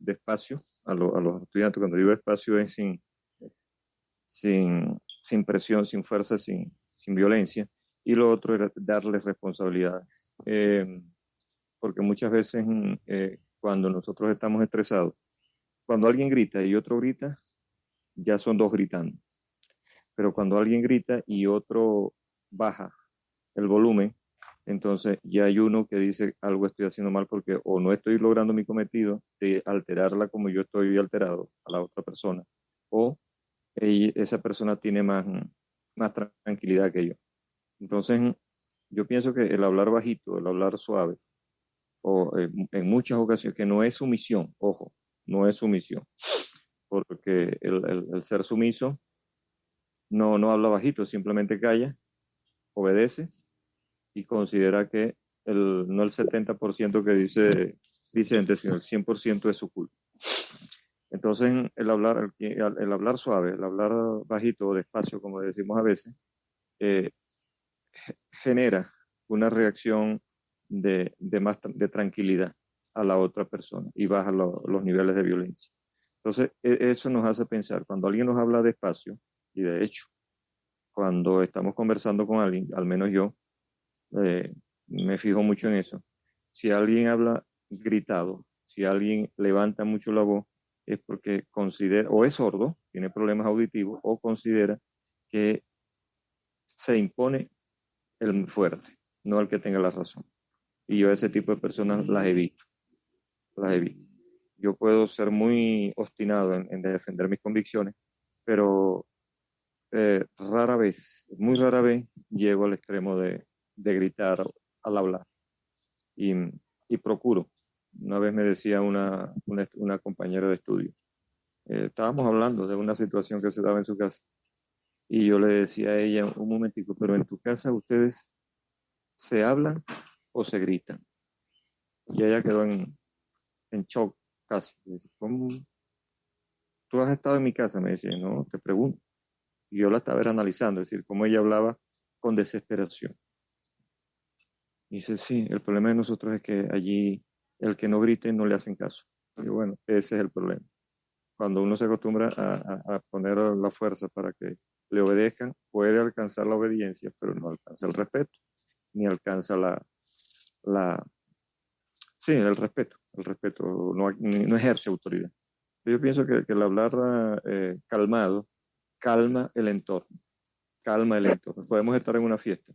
despacio a los estudiantes. Cuando digo despacio es sin presión, sin fuerza, sin violencia. Y lo otro era darles responsabilidades. Porque muchas veces cuando nosotros estamos estresados, cuando alguien grita y otro grita, ya son dos gritando. Pero cuando alguien grita y otro baja el volumen, entonces ya hay uno que dice algo estoy haciendo mal porque o no estoy logrando mi cometido de alterarla como yo estoy alterado a la otra persona, o esa persona tiene más tranquilidad que yo. Entonces, yo pienso que el hablar bajito, el hablar suave, o en muchas ocasiones, que no es sumisión, ojo, no es sumisión, porque el ser sumiso no habla bajito, simplemente calla, obedece y considera que no el 70% que dice Vicente, sino el 100% es su culpa. Entonces, el hablar suave, el hablar bajito o despacio, como decimos a veces, eh, genera una reacción de tranquilidad a la otra persona y baja los niveles de violencia. Entonces, eso nos hace pensar, cuando alguien nos habla despacio, y de hecho, cuando estamos conversando con alguien, al menos yo, me fijo mucho en eso. Si alguien habla gritado, si alguien levanta mucho la voz, es porque considera, o es sordo, tiene problemas auditivos, o considera que se impone el fuerte, no el que tenga la razón. Y yo ese tipo de personas las evito. Yo puedo ser muy obstinado en defender mis convicciones, pero muy rara vez, llego al extremo de gritar al hablar. Y procuro. Una vez me decía una compañera de estudio, estábamos hablando de una situación que se daba en su casa, y yo le decía a ella, un momentico, pero en tu casa ustedes se hablan o se gritan. Y ella quedó en shock casi. ¿Cómo? ¿Tú has estado en mi casa? Me decía, no, te pregunto. Y yo la estaba analizando, es decir, cómo ella hablaba con desesperación. Y dice, sí, el problema de nosotros es que allí el que no grite no le hacen caso. Y bueno, ese es el problema. Cuando uno se acostumbra a poner la fuerza para que le obedezcan, puede alcanzar la obediencia, pero no alcanza el respeto, ni alcanza el respeto. El respeto no ejerce autoridad. Yo pienso que el hablar calmado calma el entorno. Podemos estar en una fiesta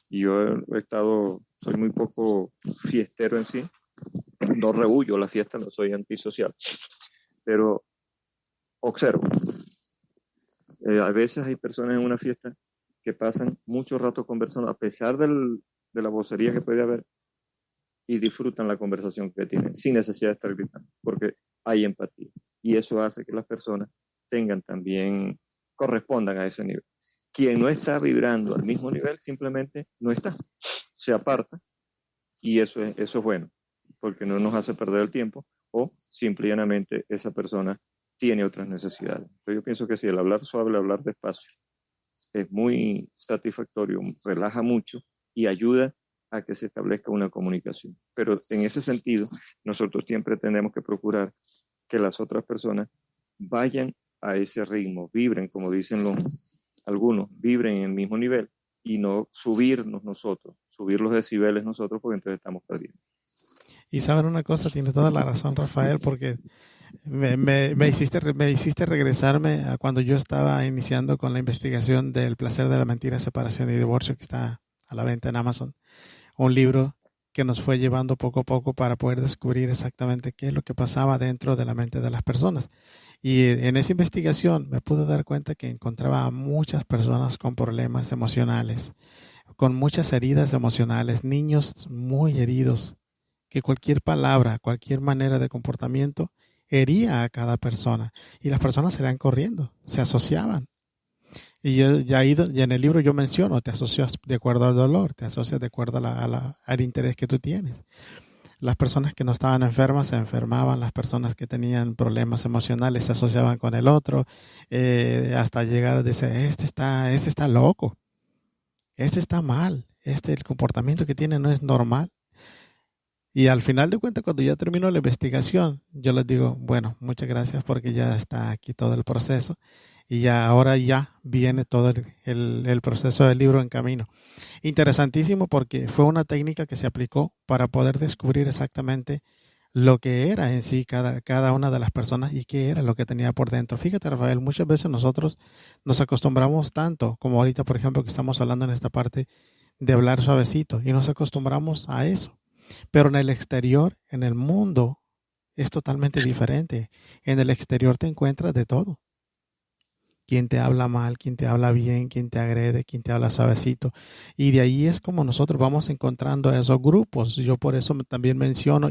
y yo soy muy poco fiestero en sí, no rehuyo la fiesta, no soy antisocial, pero observo. A veces hay personas en una fiesta que pasan mucho rato conversando, a pesar de la vocería que puede haber, y disfrutan la conversación que tienen, sin necesidad de estar gritando, porque hay empatía. Y eso hace que las personas correspondan a ese nivel. Quien no está vibrando al mismo nivel simplemente no está, se aparta, y eso es bueno, porque no nos hace perder el tiempo, o simplemente esa persona tiene otras necesidades. Pero yo pienso que sí, el hablar suave, el hablar despacio, es muy satisfactorio, relaja mucho y ayuda a que se establezca una comunicación. Pero en ese sentido, nosotros siempre tenemos que procurar que las otras personas vayan a ese ritmo, vibren, como dicen algunos, vibren en el mismo nivel, y no subir los decibeles nosotros, porque entonces estamos perdiendo. Y saben una cosa, tiene toda la razón, Rafael, porque me hiciste regresarme a cuando yo estaba iniciando con la investigación del placer de la mentira, separación y divorcio, que está a la venta en Amazon. Un libro que nos fue llevando poco a poco para poder descubrir exactamente qué es lo que pasaba dentro de la mente de las personas. Y en esa investigación me pude dar cuenta que encontraba a muchas personas con problemas emocionales, con muchas heridas emocionales, niños muy heridos, que cualquier palabra, cualquier manera de comportamiento hería a cada persona, y las personas salían corriendo, se asociaban. Y ya en el libro yo menciono, te asocias de acuerdo al dolor, te asocias de acuerdo al interés que tú tienes. Las personas que no estaban enfermas se enfermaban, las personas que tenían problemas emocionales se asociaban con el otro, hasta llegar a decir, este está loco, este está mal, el comportamiento que tiene no es normal. Y al final de cuentas, cuando ya terminó la investigación, yo les digo, bueno, muchas gracias porque ya está aquí todo el proceso, y ahora ya viene todo el proceso del libro en camino. Interesantísimo, porque fue una técnica que se aplicó para poder descubrir exactamente lo que era en sí cada una de las personas y qué era lo que tenía por dentro. Fíjate, Rafael, muchas veces nosotros nos acostumbramos tanto, como ahorita, por ejemplo, que estamos hablando en esta parte de hablar suavecito, y nos acostumbramos a eso. Pero en el exterior, en el mundo, es totalmente diferente. En el exterior te encuentras de todo. Quien te habla mal, quien te habla bien, quien te agrede, quien te habla suavecito. Y de ahí es como nosotros vamos encontrando esos grupos. Yo por eso también menciono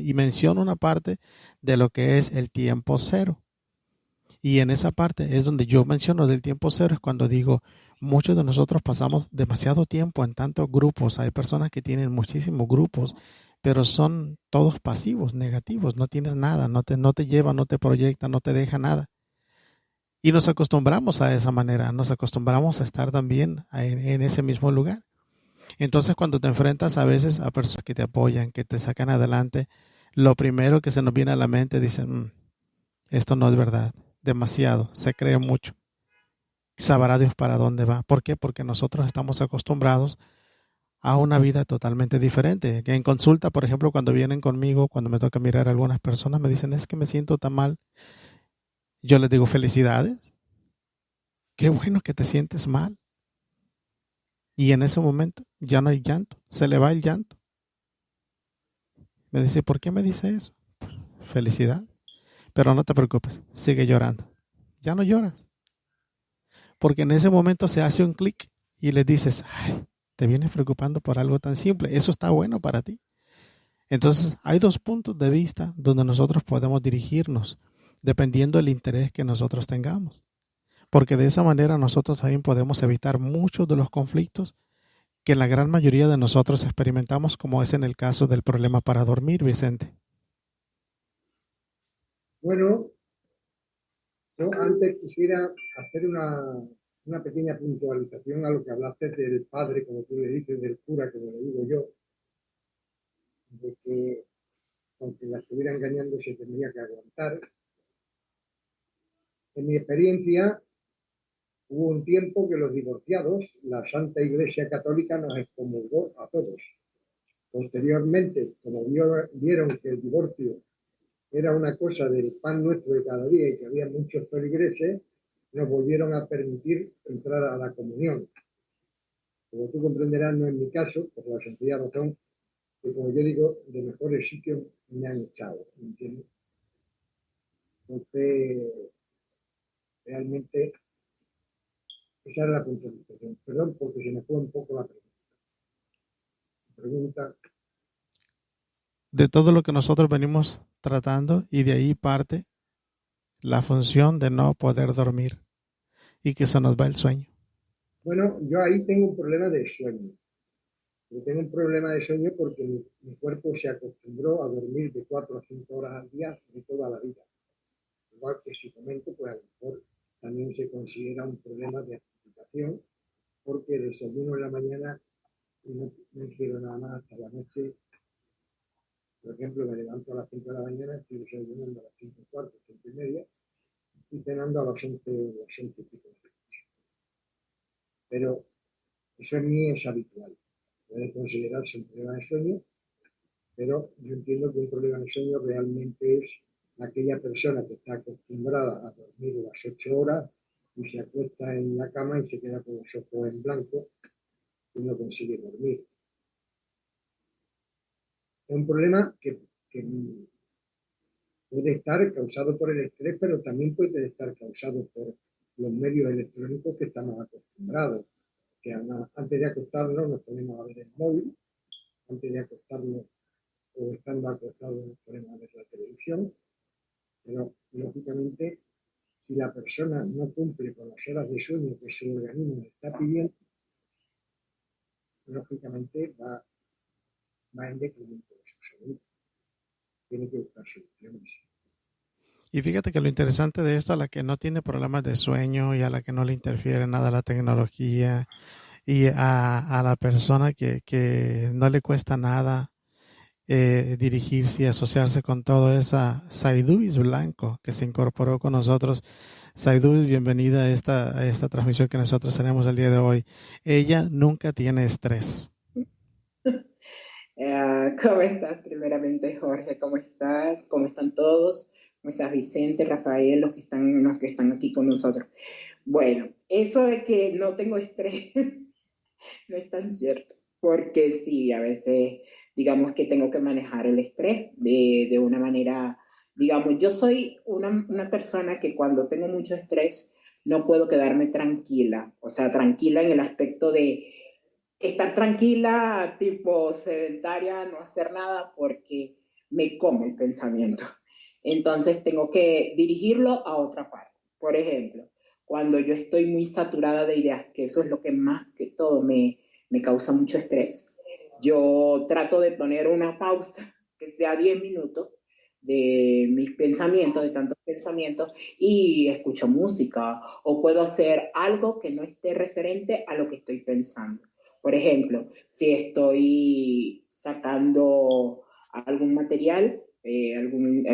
una parte de lo que es el tiempo cero. Y en esa parte es donde yo menciono del tiempo cero, es cuando digo, muchos de nosotros pasamos demasiado tiempo en tantos grupos. Hay personas que tienen muchísimos grupos, pero son todos pasivos, negativos, no tienes nada, no te lleva, no te proyecta, no te deja nada. Y nos acostumbramos a esa manera, nos acostumbramos a estar también en ese mismo lugar. Entonces, cuando te enfrentas a veces a personas que te apoyan, que te sacan adelante, lo primero que se nos viene a la mente dicen, esto no es verdad, demasiado, se cree mucho. Sabrá Dios para dónde va. ¿Por qué? Porque nosotros estamos acostumbrados a una vida totalmente diferente. Que en consulta, por ejemplo, cuando vienen conmigo, cuando me toca mirar a algunas personas, me dicen, es que me siento tan mal. Yo les digo, felicidades. Qué bueno que te sientes mal. Y en ese momento ya no hay llanto, se le va el llanto. Me dice, ¿por qué me dice eso? Felicidad. Pero no te preocupes, sigue llorando. Ya no lloras. Porque en ese momento se hace un clic y le dices, ay, te vienes preocupando por algo tan simple. Eso está bueno para ti. Entonces, hay dos puntos de vista donde nosotros podemos dirigirnos, dependiendo del interés que nosotros tengamos. Porque de esa manera nosotros también podemos evitar muchos de los conflictos que la gran mayoría de nosotros experimentamos, como es en el caso del problema para dormir, Vicente. Bueno, yo antes quisiera hacer una pequeña puntualización a lo que hablaste del padre, como tú le dices, del cura, como le digo yo, de que aunque la estuviera engañando se tendría que aguantar. En mi experiencia, hubo un tiempo que los divorciados, la Santa Iglesia Católica nos excomulgó a todos. Posteriormente, como vieron que el divorcio era una cosa del pan nuestro de cada día y que había muchos feligreses, nos volvieron a permitir entrar a la comunión. Como tú comprenderás, no es mi caso, por la sencilla razón que, como yo digo, de mejores sitios me han echado, ¿me entiendes? Entonces, realmente, esa es la puntualización. Perdón, porque se me fue un poco la pregunta. De todo lo que nosotros venimos tratando, y de ahí parte la función de no poder dormir y que se nos va el sueño. Bueno, yo ahí tengo un problema de sueño. Yo tengo un problema de sueño porque mi cuerpo se acostumbró a dormir de 4 a 5 horas al día de toda la vida. Igual que si comento, pues a lo mejor también se considera un problema de alimentación, porque desayuno en la mañana y no quiero nada más hasta la noche. Por ejemplo, me levanto a las 5 de la mañana, estoy desayunando a las 5:15, 5:30, y cenando a las 11 o las 11 y pico. Pero eso en mí es habitual. Puede considerarse un problema de sueño, pero yo entiendo que un problema de sueño realmente es aquella persona que está acostumbrada a dormir las 8 horas y se acuesta en la cama y se queda con los ojos en blanco y no consigue dormir. Es un problema que puede estar causado por el estrés, pero también puede estar causado por los medios electrónicos que estamos acostumbrados. Que antes de acostarnos nos ponemos a ver el móvil, antes de acostarnos o estando acostados nos ponemos a ver la televisión, pero lógicamente si la persona no cumple con las horas de sueño que su organismo está pidiendo, lógicamente va en decremento de su salud. Tiene que buscar soluciones. Y fíjate que lo interesante de esto, a la que no tiene problemas de sueño y a la que no le interfiere nada la tecnología y a la persona que no le cuesta nada dirigirse y asociarse con todo, esa Saidubis Blanco que se incorporó con nosotros. Saidubis, bienvenida a esta transmisión que nosotros tenemos el día de hoy. Ella nunca tiene estrés. ¿Cómo estás? Primeramente, Jorge, ¿cómo estás? ¿Cómo están todos? ¿Cómo estás, Vicente, Rafael, los que están aquí con nosotros? Bueno, eso de que no tengo estrés no es tan cierto, porque sí, a veces, digamos que tengo que manejar el estrés de una manera, digamos, yo soy una persona que cuando tengo mucho estrés no puedo quedarme tranquila, o sea, tranquila en el aspecto de estar tranquila, tipo sedentaria, no hacer nada, porque me come el pensamiento. Entonces tengo que dirigirlo a otra parte. Por ejemplo, cuando yo estoy muy saturada de ideas, que eso es lo que más que todo me causa mucho estrés, yo trato de poner una pausa que sea 10 minutos de mis pensamientos, de tantos pensamientos, y escucho música o puedo hacer algo que no esté referente a lo que estoy pensando. Por ejemplo, si estoy sacando algún material,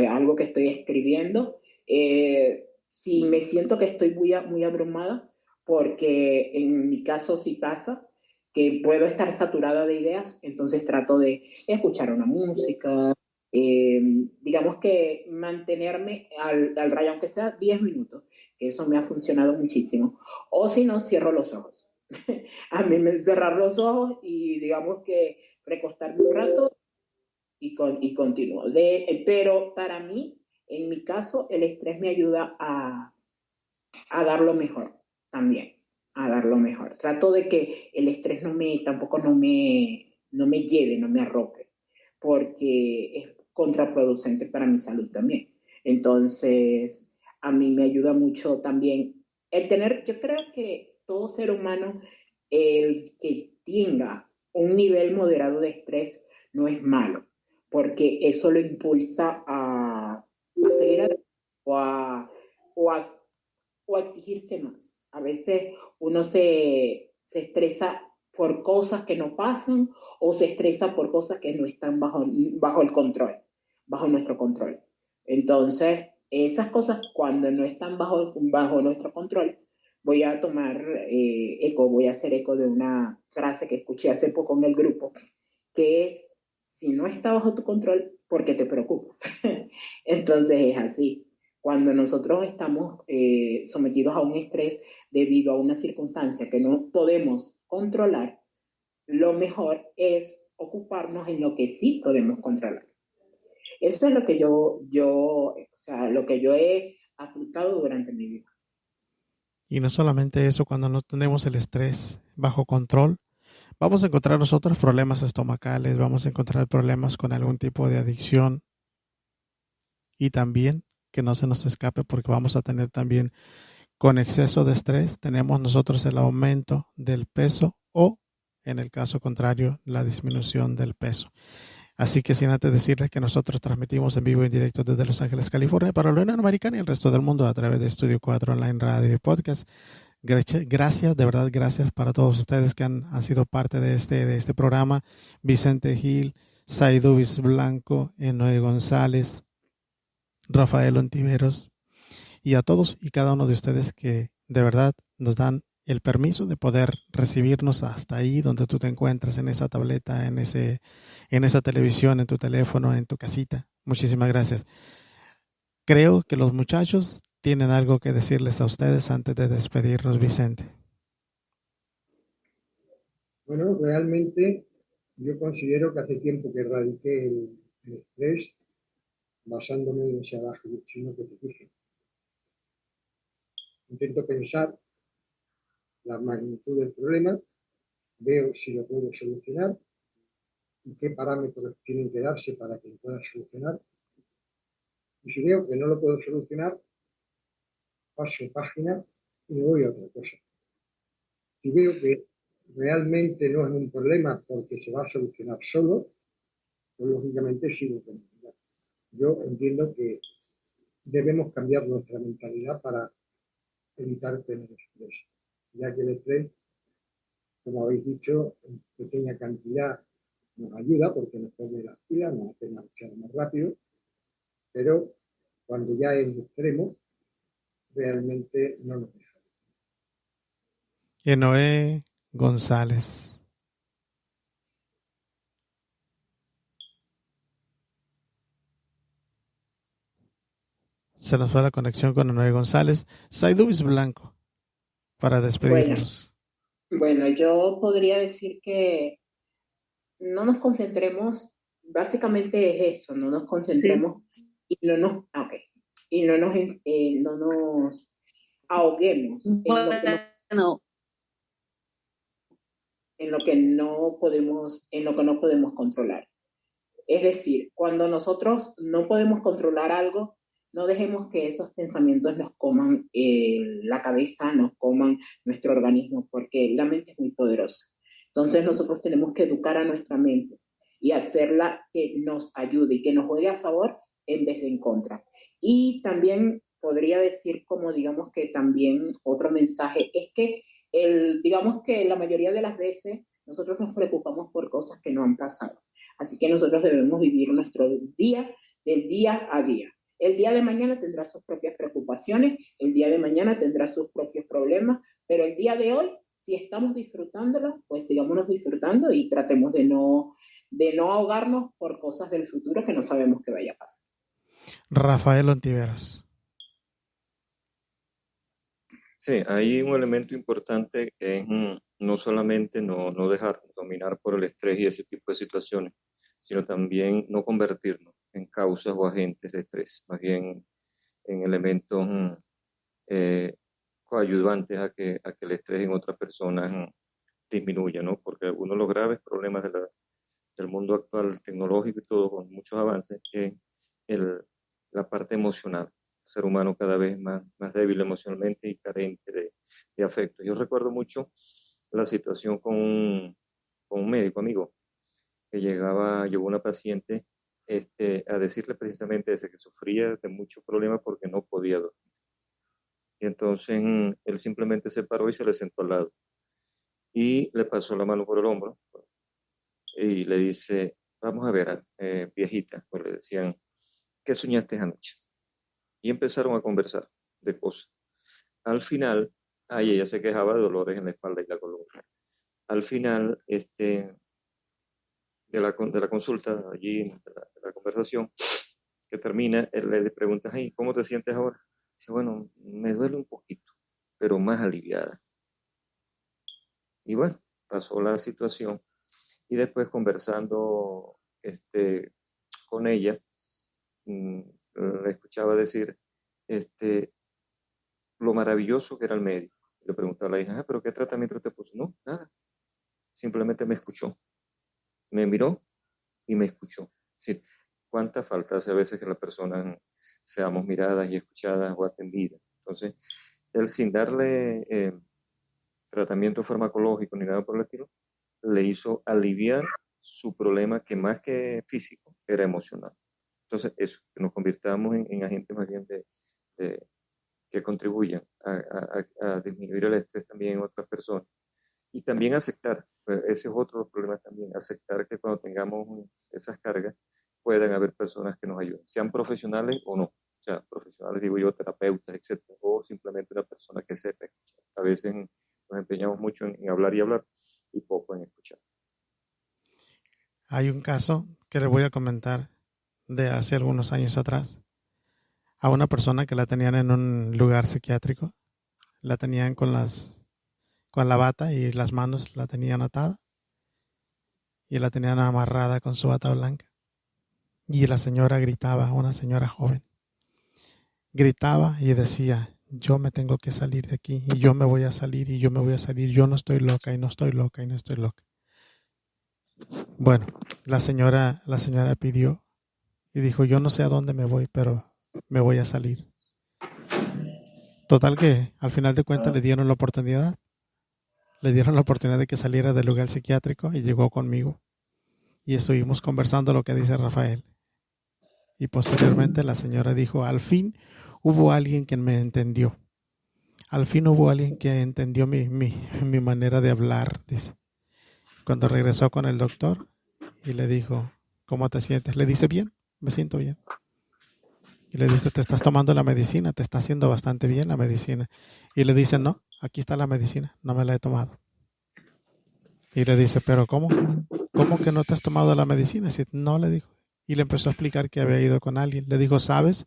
algo que estoy escribiendo, si me siento que estoy muy abrumada, porque en mi caso sí pasa, que puedo estar saturada de ideas, entonces trato de escuchar una música, digamos que mantenerme al rayo, aunque sea 10 minutos, que eso me ha funcionado muchísimo. O si no, cierro los ojos. A mí me cerrar los ojos y digamos que recostarme un rato y continúo. Pero para mí, en mi caso, el estrés me ayuda a dar lo mejor también, a dar lo mejor. Trato de que el estrés tampoco no me lleve, no me arrope, porque es contraproducente para mi salud también. Entonces, a mí me ayuda mucho también yo creo que todo ser humano, el que tenga un nivel moderado de estrés no es malo, porque eso lo impulsa a seguir adelante o o a o a exigirse más. A veces uno se estresa por cosas que no pasan o se estresa por cosas que no están bajo el control, bajo nuestro control. Entonces, esas cosas cuando no están bajo nuestro control, voy a voy a hacer eco de una frase que escuché hace poco en el grupo, que es, si no está bajo tu control, ¿por qué te preocupas? Entonces es así. Cuando nosotros estamos sometidos a un estrés debido a una circunstancia que no podemos controlar, lo mejor es ocuparnos en lo que sí podemos controlar. Esto es lo que o sea, lo que yo he aplicado durante mi vida. Y no solamente eso, cuando no tenemos el estrés bajo control, vamos a encontrar nosotros problemas estomacales, vamos a encontrar problemas con algún tipo de adicción y también que no se nos escape porque vamos a tener también con exceso de estrés, tenemos nosotros el aumento del peso o en el caso contrario, la disminución del peso. Así que sin antes decirles que nosotros transmitimos en vivo y en directo desde Los Ángeles, California, para la Unión Americana y el resto del mundo a través de Estudio 4 Online Radio y Podcast. Gracias, de verdad, gracias para todos ustedes que han sido parte de este programa. Vicente Gil, Saidubis Blanco, Enoe González, Rafael Ontiveros y a todos y cada uno de ustedes que de verdad nos dan el permiso de poder recibirnos hasta ahí donde tú te encuentras, en esa tableta, en esa televisión, en tu teléfono, en tu casita. Muchísimas gracias. Creo que los muchachos tienen algo que decirles a ustedes antes de despedirnos, Vicente. Bueno, realmente yo considero que hace tiempo que erradiqué el estrés basándome en ese adagio chino que te dije. Intento pensar la magnitud del problema, veo si lo puedo solucionar y qué parámetros tienen que darse para que lo pueda solucionar. Y si veo que no lo puedo solucionar, paso página y me voy a otra cosa. Si veo que realmente no es un problema porque se va a solucionar solo, pues lógicamente sigo con ella. Yo entiendo que debemos cambiar nuestra mentalidad para evitar tener estrés, ya que el estrés, como habéis dicho, en pequeña cantidad nos ayuda porque nos pone las pilas, nos hace marchar más rápido, pero cuando ya es extremo, realmente no nos deja. Enoe González. Se nos fue la conexión con Enoe González. Saidubis Blanco, para despedirnos. Bueno, yo podría decir que no nos concentremos, básicamente es eso, no nos concentremos y no nos ahoguemos Bueno, en lo que no podemos controlar. Es decir, cuando nosotros no podemos controlar algo, no dejemos que esos pensamientos nos coman la cabeza, nos coman nuestro organismo, porque la mente es muy poderosa. Entonces nosotros tenemos que educar a nuestra mente y hacerla que nos ayude y que nos juegue a favor en vez de en contra. Y también podría decir, como digamos que también otro mensaje, es que digamos que la mayoría de las veces nosotros nos preocupamos por cosas que no han pasado. Así que nosotros debemos vivir nuestro día del día a día. El día de mañana tendrá sus propias preocupaciones, el día de mañana tendrá sus propios problemas, pero el día de hoy, si estamos disfrutándolo, pues sigámonos disfrutando y tratemos de no ahogarnos por cosas del futuro que no sabemos que vaya a pasar. Rafael Ontiveros. Sí, hay un elemento importante que es no solamente no dejar dominar por el estrés y ese tipo de situaciones, sino también no convertirnos en causas o agentes de estrés, más bien en elementos coayudantes a que el estrés en otras personas disminuya, ¿no? Porque uno de los graves problemas del mundo actual tecnológico y todo, con muchos avances, es la parte emocional. El ser humano cada vez más débil emocionalmente y carente de afecto. Yo recuerdo mucho la situación con un médico amigo que llegó una paciente a decirle precisamente ese, que sufría de muchos problemas porque no podía dormir. Y entonces él simplemente se paró y se le sentó al lado y le pasó la mano por el hombro y le dice, vamos a ver, viejita, pues le decían, ¿qué soñaste anoche? Y empezaron a conversar de cosas. Al final, ella se quejaba de dolores en la espalda y la columna. Al final, de la consulta, allí, de la conversación, que termina, él le pregunta, hey, ¿cómo te sientes ahora? Dice, bueno, me duele un poquito, pero más aliviada. Y bueno, pasó la situación y después conversando con ella, le escuchaba decir lo maravilloso que era el médico. Le preguntaba a la hija, ¿pero qué tratamiento te puso? No, nada. Simplemente me escuchó. Me miró y me escuchó. Es decir, cuánta falta hace a veces que las personas seamos miradas y escuchadas o atendidas. Entonces, él sin darle tratamiento farmacológico ni nada por el estilo, le hizo aliviar su problema que más que físico era emocional. Entonces, eso, que nos convirtamos en agentes más bien que contribuyan a disminuir el estrés también en otras personas. Y también aceptar, pues ese es otro de los problemas también, aceptar que cuando tengamos esas cargas puedan haber personas que nos ayuden, sean profesionales o no. O sea, profesionales, digo yo, terapeutas, etcétera, o simplemente una persona que sepa escuchar. A veces nos empeñamos mucho en hablar y hablar y poco en escuchar. Hay un caso que les voy a comentar de hace algunos años atrás. A una persona que la tenían en un lugar psiquiátrico, la tenían con la bata y las manos la tenían atada y la tenían amarrada con su bata blanca. Y la señora gritaba, una señora joven, gritaba y decía, yo me tengo que salir de aquí y yo me voy a salir y yo me voy a salir, yo no estoy loca y no estoy loca y no estoy loca. Bueno, la señora pidió y dijo, yo no sé a dónde me voy, pero me voy a salir. Total que al final de cuentas le dieron la oportunidad de que saliera del lugar psiquiátrico y llegó conmigo y estuvimos conversando lo que dice Rafael. Y posteriormente la señora dijo, al fin hubo alguien que me entendió. Al fin hubo alguien que entendió mi manera de hablar, dice. Cuando regresó con el doctor y le dijo, ¿cómo te sientes? Le dice, bien, me siento bien. Y le dice, ¿te estás tomando la medicina? Te está haciendo bastante bien la medicina. Y le dice, no, aquí está la medicina, no me la he tomado. Y le dice, ¿pero cómo? ¿Cómo que no te has tomado la medicina? Y no, le dijo. Y le empezó a explicar que había ido con alguien. Le dijo, ¿sabes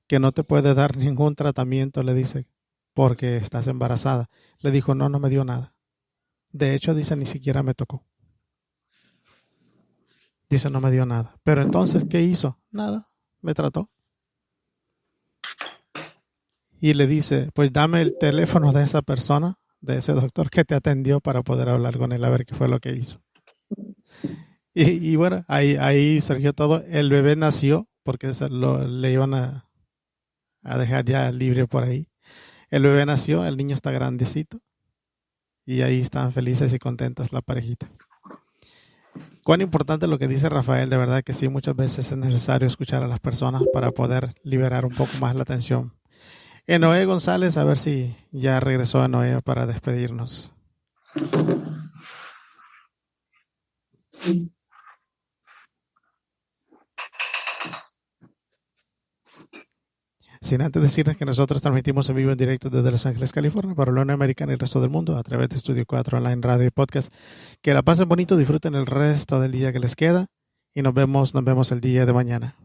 que no te puede dar ningún tratamiento? Le dice, porque estás embarazada. Le dijo, no me dio nada. De hecho, dice, ni siquiera me tocó. Dice, no me dio nada. Pero entonces, ¿qué hizo? Nada, me trató. Y le dice, pues dame el teléfono de esa persona, de ese doctor que te atendió para poder hablar con él, a ver qué fue lo que hizo. Y bueno, ahí surgió todo. El bebé nació porque le iban a dejar ya libre por ahí. El bebé nació, el niño está grandecito y ahí están felices y contentas la parejita. Cuán importante lo que dice Rafael, de verdad que sí, muchas veces es necesario escuchar a las personas para poder liberar un poco más la tensión. Noé González, a ver si ya regresó Noé para despedirnos. Sin antes decirles que nosotros transmitimos en vivo en directo desde Los Ángeles, California, para la Unión Americana y el resto del mundo a través de Estudio 4 Online Radio y Podcast. Que la pasen bonito, disfruten el resto del día que les queda y nos vemos el día de mañana.